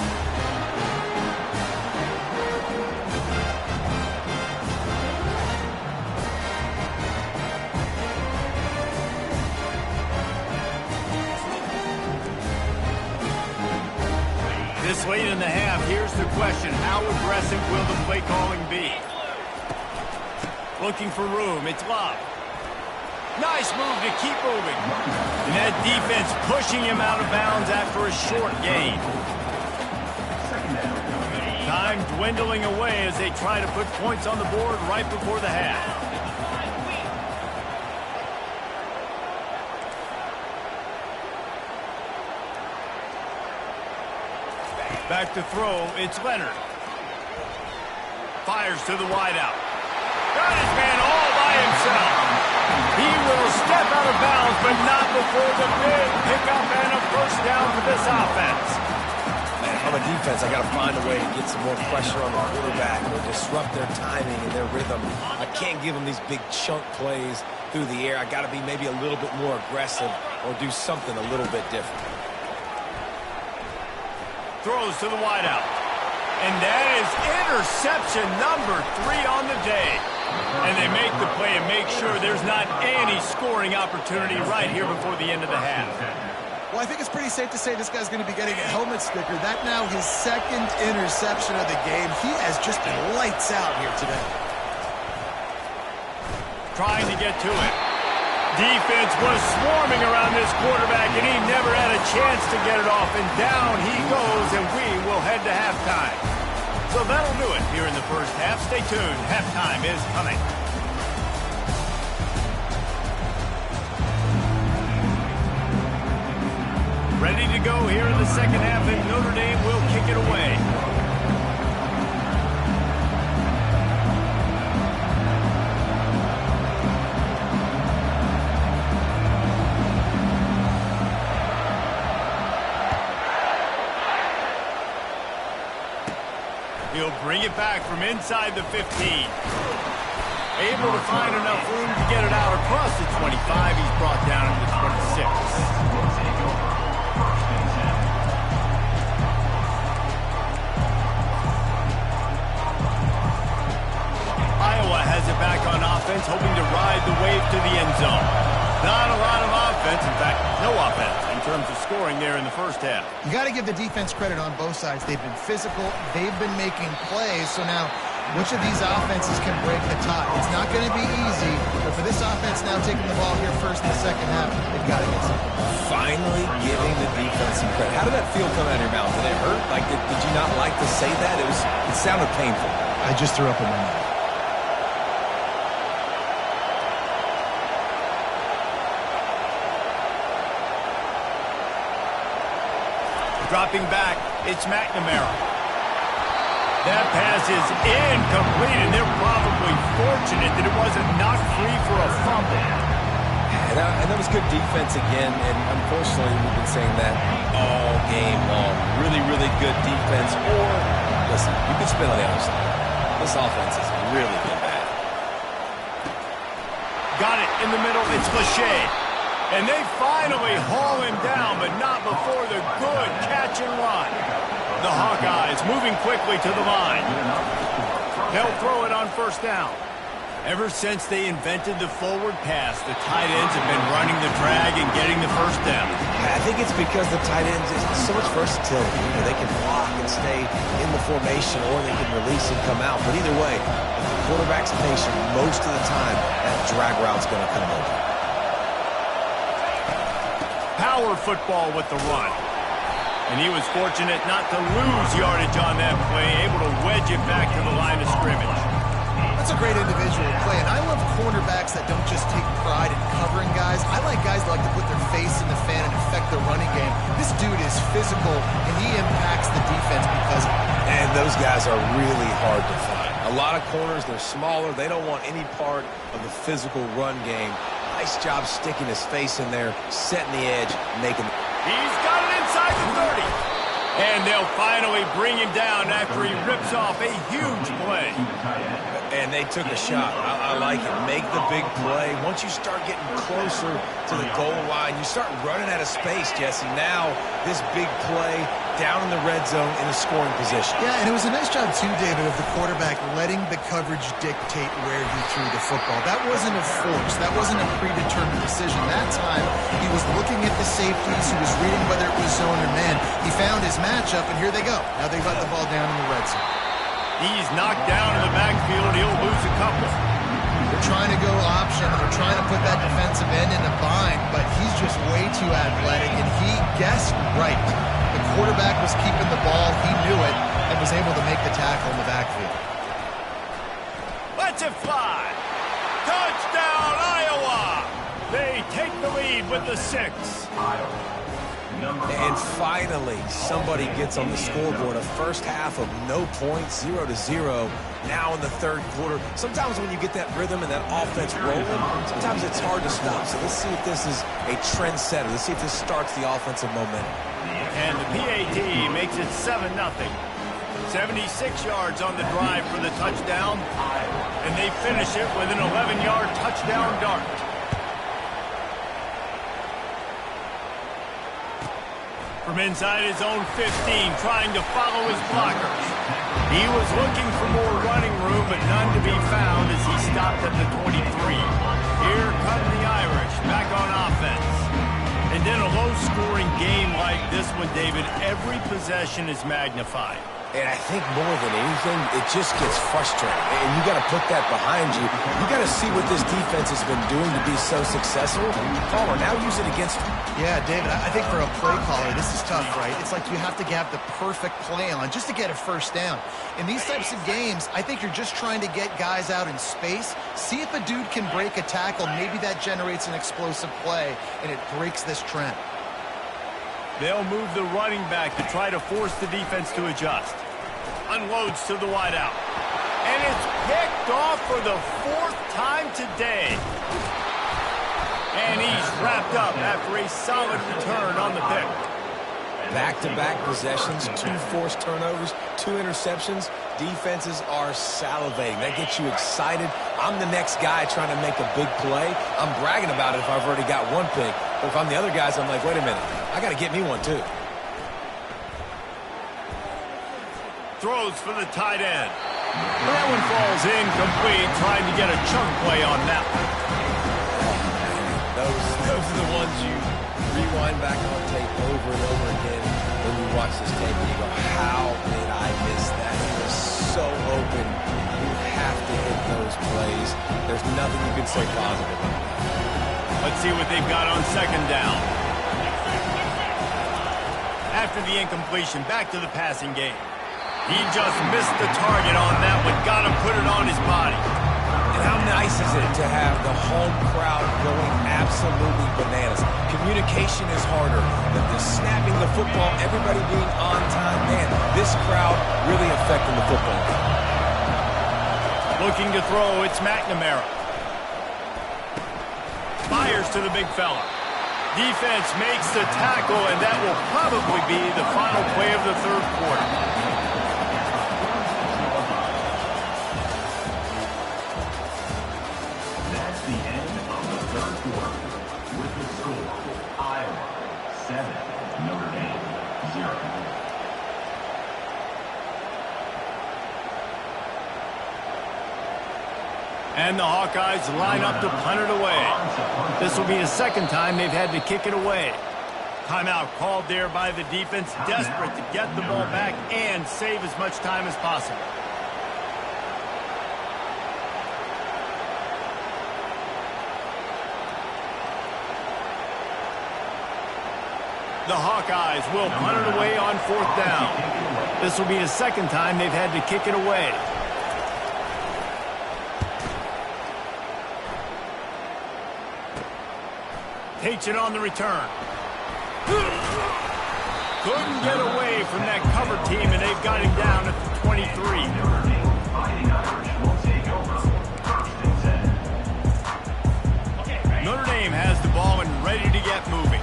This late in the half, here's the question. How aggressive will the play calling be? Looking for room. It's Love. Nice move to keep moving. And that defense pushing him out of bounds after a short gain. Time dwindling away as they try to put points on the board right before the half. Back to throw, it's Leonard. Fires to the wideout. Got his man all by himself. He will step out of bounds, but not before the big pickup and a first down for this offense. Man, if I'm a defense, I got to find a way to get some more pressure on the quarterback or disrupt their timing and their rhythm. I can't give them these big chunk plays through the air. I got to be maybe a little bit more aggressive or do something a little bit different. Throws to the wideout. And that is interception number 3 on the day. And they make the play and make sure there's not any scoring opportunity right here before the end of the half. Well, I think it's pretty safe to say this guy's going to be getting a helmet sticker. That now his 2nd interception of the game. He has just been lights out here today. Trying to get to it. Defense was swarming around this quarterback, and he never had a chance to get it off. And down he goes, and we will head to halftime. So that'll do it here in the first half. Stay tuned. Halftime is coming. Ready to go here in the second half, and Notre Dame will kick it away. He'll bring it back from inside the 15. Able to find enough room to get it out across the 25. He's brought down to the 26. offense hoping to ride the wave to the end zone. Not a lot of offense, in fact, no offense in terms of scoring there in the first half. You got to give the defense credit on both sides. They've been physical. They've been making plays. So now, which of these offenses can break the tie? It's not going to be easy, but for this offense now taking the ball here first in the second half, they've got to get something. Finally giving the defense some credit. How did that feel coming out of your mouth? Did it hurt? Like, did you not like to say that? It sounded painful. I just threw up in my mouth. Dropping back, it's McNamara. That pass is incomplete, and they're probably fortunate that it wasn't knocked free for a fumble. And that was good defense again, and unfortunately we've been saying that all game long. Really, really good defense. Or, listen, you can spin on the other side. This offense has really been bad. Got it in the middle, it's Lachey. And they finally haul him down, but not before the good catch and run. The Hawkeyes moving quickly to the line. They'll throw it on first down. Ever since they invented the forward pass, the tight ends have been running the drag and getting the first down. I think it's because the tight ends is so much versatility. You know, they can block and stay in the formation, or they can release and come out. But either way, if the quarterback's patient, most of the time, that drag route's going to come over. Power football with the run. And he was fortunate not to lose yardage on that play, able to wedge it back to the line of scrimmage. That's a great individual play, and I love cornerbacks that don't just take pride in covering guys. I like guys that like to put their face in the fan and affect the running game. This dude is physical, and he impacts the defense because of it. And those guys are really hard to find. A lot of corners, they're smaller. They don't want any part of the physical run game. Nice job sticking his face in there, setting the edge, making... He's got it inside the 30. And they'll finally bring him down after he rips off a huge play. And they took a shot. I like it. Make the big play. Once you start getting closer to the goal line, you start running out of space, Jesse. Now, this big play down in the red zone in a scoring position. Yeah, and it was a nice job, too, David, of the quarterback letting the coverage dictate where he threw the football. That wasn't a force. That wasn't a predetermined decision. That time, he was looking at the safeties. He was reading whether it was zone or man. He found his matchup, and here they go. Now they've got the ball down in the red zone. He's knocked down in the backfield. He'll lose a couple. They're trying to go option. They're trying to put that defensive end in a bind, but he's just way too athletic, and he guessed right. The quarterback was keeping the ball. He knew it and was able to make the tackle in the backfield. Let's it fly. Touchdown, Iowa. They take the lead with the 6. And finally, somebody gets on the scoreboard. A first half of no points, 0-0. Now in the third quarter. Sometimes when you get that rhythm and that offense rolling, sometimes it's hard to stop. So let's see if this is a trendsetter. Let's see if this starts the offensive momentum. And the PAT makes it 7-0. 76 yards on the drive for the touchdown. And they finish it with an 11-yard touchdown dart. From inside his own 15, trying to follow his blockers. He was looking for more running room, but none to be found as he stopped at the 23. Here come the Irish, back on offense. And in a low-scoring game like this one, David, every possession is magnified. And I think more than anything, it just gets frustrating. And you got to put that behind you. You got to see what this defense has been doing to be so successful. Caller, now use it against them. Yeah, David, I think for a play caller, this is tough, right? It's like you have to have the perfect play on just to get a first down. In these types of games, I think you're just trying to get guys out in space, see if a dude can break a tackle. Maybe that generates an explosive play, and it breaks this trend. They'll move the running back to try to force the defense to adjust. Unloads to the wideout. And it's picked off for the 4th time today. And he's wrapped up after a solid return on the pick. Back-to-back possessions, 2 forced turnovers, 2 interceptions. Defenses are salivating. That gets you excited. I'm the next guy trying to make a big play. I'm bragging about it if I've already got 1 pick. But if I'm the other guys, I'm like, wait a minute. I got to get me 1 too. Throws for the tight end. That one falls incomplete, trying to get a chunk play on that one. Those are the ones you rewind back on tape over and over again when you watch this tape and you go, how did I miss that? He was so open. You have to hit those plays. There's nothing you can say positive about that. Let's see what they've got on second down. After the incompletion, back to the passing game. He just missed the target on that one. Got to put it on his body. And how nice is it to have the home crowd going absolutely bananas? Communication is harder than just snapping the football, everybody being on time. Man, this crowd really affecting the football game. Looking to throw, it's McNamara. Fires to the big fella. Defense makes the tackle, and that will probably be the final play of the third quarter. That's the end of the third quarter. With the score, Iowa 7, Notre Dame 0. And the Hawkeyes line up to punt it away. This will be the second time they've had to kick it away. Timeout called there by the defense, desperate to get the ball back and save as much time as possible. The Hawkeyes will punt it away on fourth down. This will be the second time they've had to kick it away. Takes it on the return. Couldn't get away from that cover team, and they've got him down at the 23. Notre Dame has the ball and ready to get moving.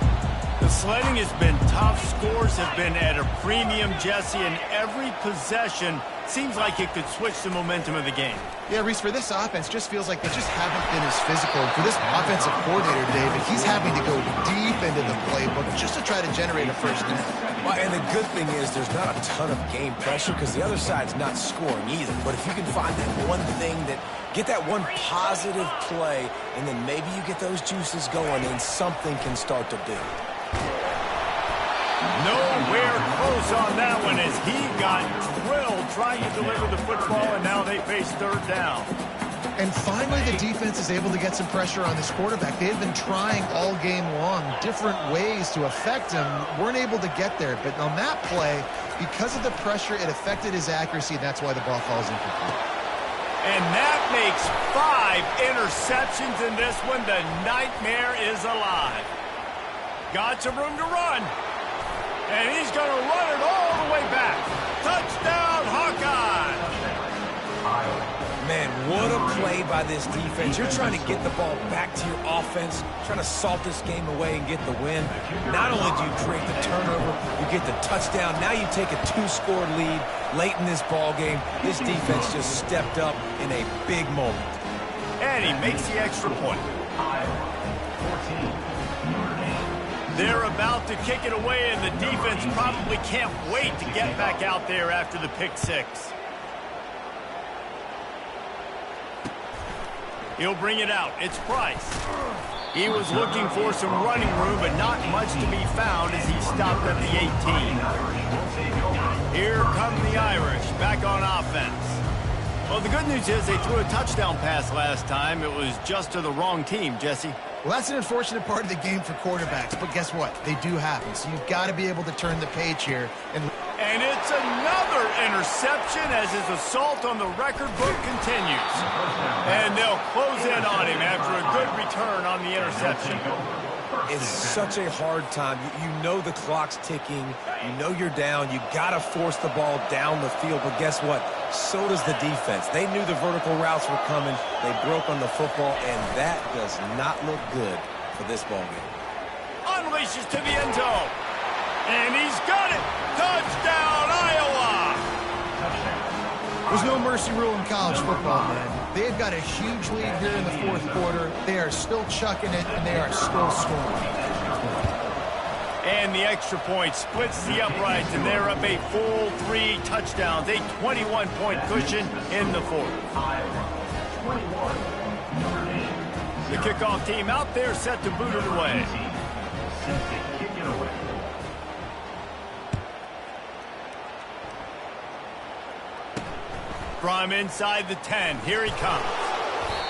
The sledding has been tough. Scores have been at a premium, Jesse, and every possession seems like it could switch the momentum of the game. Yeah, Reese, for this offense, just feels like they just haven't been as physical. For this offensive coordinator, David, he's having to go deep into the playbook just to try to generate a first down. Well, and the good thing is there's not a ton of game pressure because the other side's not scoring either. But if you can find that one thing get that one positive play, and then maybe you get those juices going and something can start to build. Nowhere close on that one as he got drilled trying to deliver the football, and now they face third down. And finally, the defense is able to get some pressure on this quarterback. They have been trying all game long different ways to affect him. Weren't able to get there. But on that play, because of the pressure, it affected his accuracy, and that's why the ball falls incomplete. And that makes 5 interceptions in this one. The nightmare is alive. Got some room to run. And he's going to run it all the way back. Touchdown, Hawkeye! Man, what a play by this defense. You're trying to get the ball back to your offense, trying to salt this game away and get the win. Not only do you create the turnover, you get the touchdown. Now you take a 2-score lead late in this ball game. This defense just stepped up in a big moment. And he makes the extra point. They're about to kick it away, and the defense probably can't wait to get back out there after the pick six. He'll bring it out. It's Price. He was looking for some running room, but not much to be found as he stopped at the 18. Here come the Irish back on offense. Well, the good news is they threw a touchdown pass last time. It was just to the wrong team, Jesse. Well, that's an unfortunate part of the game for quarterbacks, but guess what? They do happen, so you've got to be able to turn the page here. And it's another interception as his assault on the record book continues. And they'll close in on him after a good return on the interception. It's such a hard time. You know the clock's ticking. You know you're down. You got to force the ball down the field. But guess what? So does the defense. They knew the vertical routes were coming. They broke on the football, and that does not look good for this ball game. Unleashes to the end zone. And he's got it. Touchdown, Iowa. There's no mercy rule in college football, man. They've got a huge lead here in the fourth quarter. They are still chucking it, and they are still scoring. And the extra point splits the uprights, and they're up a full 3 touchdowns, a 21-point cushion in the fourth. The kickoff team out there set to boot it away. From inside the 10, here he comes.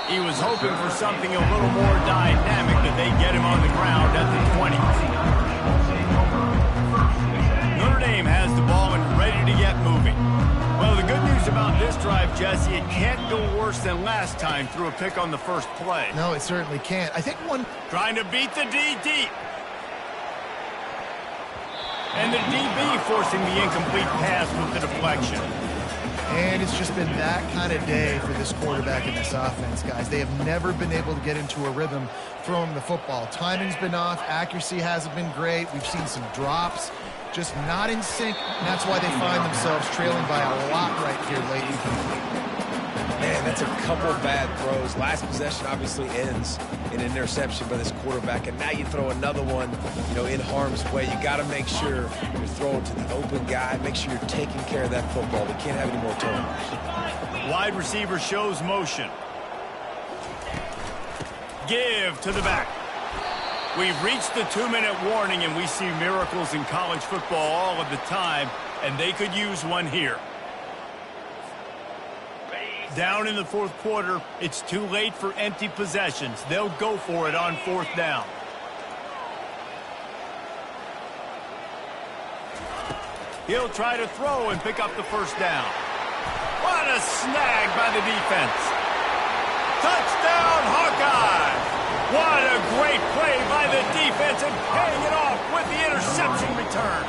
He was hoping for something a little more dynamic, but they get him on the ground at the 20. Notre Dame has the ball and ready to get moving. Well, the good news about this drive, Jesse, it can't go worse than last time through a pick on the first play. No, it certainly can't. I think one... Trying to beat the D deep. And the DB forcing the incomplete pass with the deflection. And it's just been that kind of day for this quarterback in this offense, guys. They have never been able to get into a rhythm throwing the football. Timing's been off. Accuracy hasn't been great. We've seen some drops. Just not in sync, and that's why they find themselves trailing by a lot right here lately. Man, that's a couple bad throws. Last possession obviously ends in an interception by this quarterback, and now you throw another one, in harm's way. You got to make sure you're throwing to the open guy. Make sure you're taking care of that football. We can't have any more turnovers. Wide receiver shows motion. Give to the back. We've reached the 2-minute warning, and we see miracles in college football all of the time, and they could use one here. Down in the fourth quarter, it's too late for empty possessions. They'll go for it on 4th down. He'll try to throw and pick up the first down. What a snag by the defense. Touchdown, Hawkeye! What a great play by the defense and paying it off with the interception return.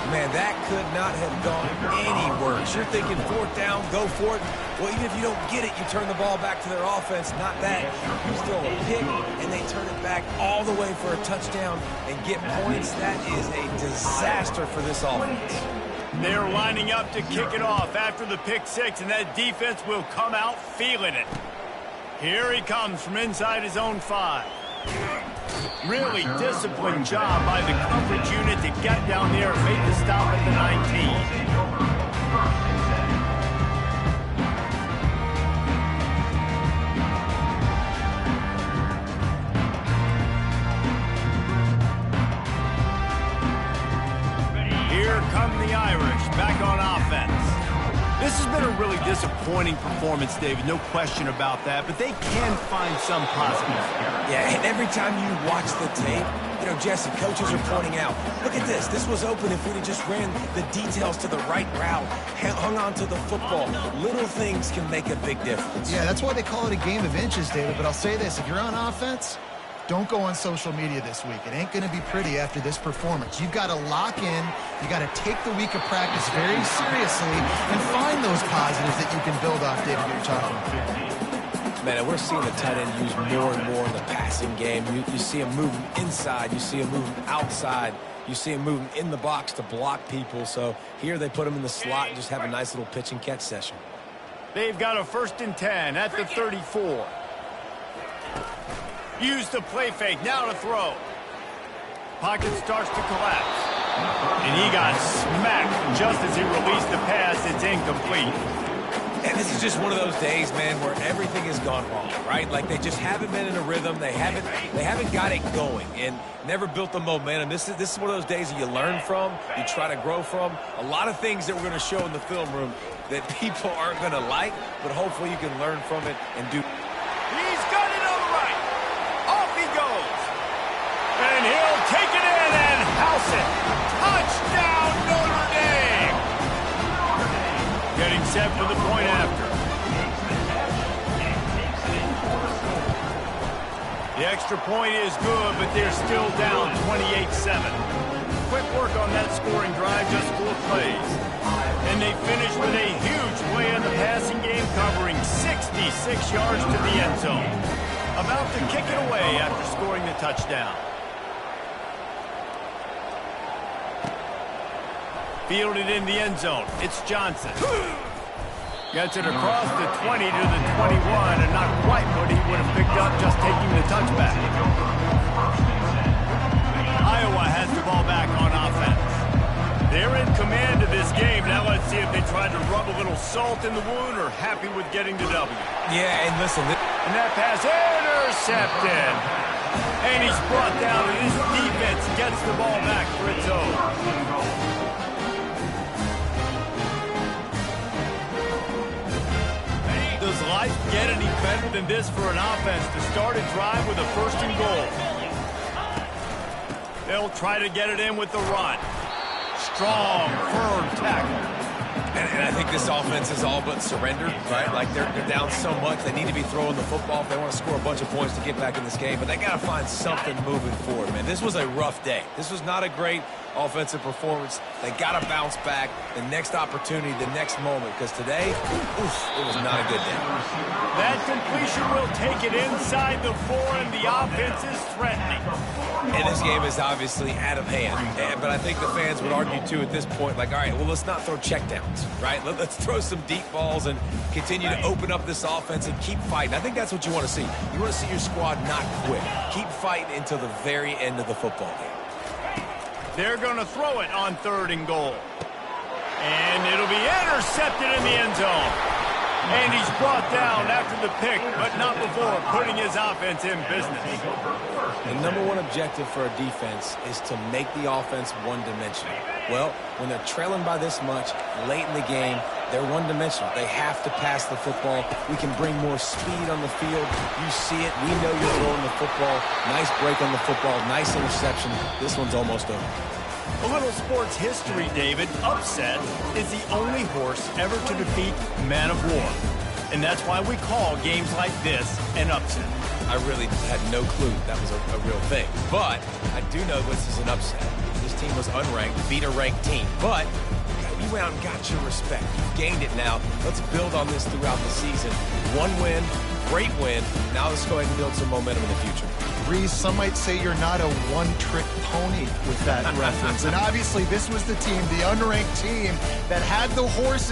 Man, that could not have gone any worse. You're thinking 4th down, go for it. Well, even if you don't get it, you turn the ball back to their offense. Not that. You throw a pick, and they turn it back all the way for a touchdown and get points. That is a disaster for this offense. They're lining up to kick it off after the pick 6, and that defense will come out feeling it. Here he comes from inside his own 5. Really disciplined job by the coverage unit to get down there and make the stop at the 19. Here come the Irish back on offense. This has been a really disappointing performance, David, no question about that, but they can find some positives. Yeah, and every time you watch the tape, Jesse, coaches are pointing out, look at this. This was open if we'd have just ran the details to the right route, hung on to the football. Little things can make a big difference. Yeah, that's why they call it a game of inches, David, but I'll say this. If you're on offense, don't go on social media this week. It ain't going to be pretty after this performance. You've got to lock in. You got to take the week of practice very seriously and find those positives that you can build off, David, you're talking about. Man, we're seeing the tight end used more and more in the passing game. You see him moving inside. You see him moving outside. You see him moving in the box to block people. So here they put him in the slot and just have a nice little pitch and catch session. They've got a 1st and 10 at the 34. Use the play fake, now to throw. Pocket starts to collapse. And he got smacked just as he released the pass. It's incomplete. And this is just one of those days, man, where everything has gone wrong, right? Like they just haven't been in a rhythm. They haven't got it going and never built the momentum. This is one of those days that you learn from, you try to grow from. A lot of things that we're going to show in the film room that people aren't going to like, but hopefully you can learn from it and do. He's got it on the right. Off he goes. And he'll take it in and house it. Touchdown, Notre Dame. Getting set for the point after. The extra point is good, but they're still down 28-7. Quick work on that scoring drive, just 4 plays. And they finish with a huge play in the passing game, covering 66 yards to the end zone. About to kick it away after scoring the touchdown. Fielded in the end zone. It's Johnson. Gets it across the 20 to the 21, and not quite what he would have picked up just taking the touchback. High has the ball back on offense. They're in command of this game. Now let's see if they try to rub a little salt in the wound or happy with getting the W. Yeah, and listen. And that pass intercepted. And he's brought down, and his defense gets the ball back for its own. Does life get any better than this for an offense to start a drive with a first and goal? They'll try to get it in with the run. Strong, firm tackle. And I think this offense is all but surrendered, right? Like they're down so much, they need to be throwing the football if they want to score a bunch of points to get back in this game. But they got to find something moving forward, man. This was a rough day. This was not a great offensive performance. They got to bounce back the next opportunity, the next moment, because today, it was not a good day. That completion will take it inside the 4, and the offense is threatening. And this game is obviously out of hand. But I think the fans would argue, too, at this point, like, all right, well, let's not throw checkdowns, right? Let's throw some deep balls and continue to open up this offense and keep fighting. I think that's what you want to see. You want to see your squad not quit. Keep fighting until the very end of the football game. They're going to throw it on 3rd and goal. And it'll be intercepted in the end zone. And he's brought down after the pick, but not before putting his offense in business. The number one objective for a defense is to make the offense one-dimensional. Well, when they're trailing by this much late in the game, they're one-dimensional. They have to pass the football. We can bring more speed on the field. You see it. We know you're throwing the football. Nice break on the football. Nice interception. This one's almost over. A little sports history, David. Upset is the only horse ever to defeat Man of War. And that's why we call games like this an upset. I really had no clue that was a real thing. But I do know this is an upset. This team was unranked, beat a ranked team. But you went out and got your respect. You've gained it now. Let's build on this throughout the season. One win, great win. Now let's go ahead and build some momentum in the future. Reese, some might say you're not a one-trick pony with that reference. And obviously this was the team, the unranked team, that had the horses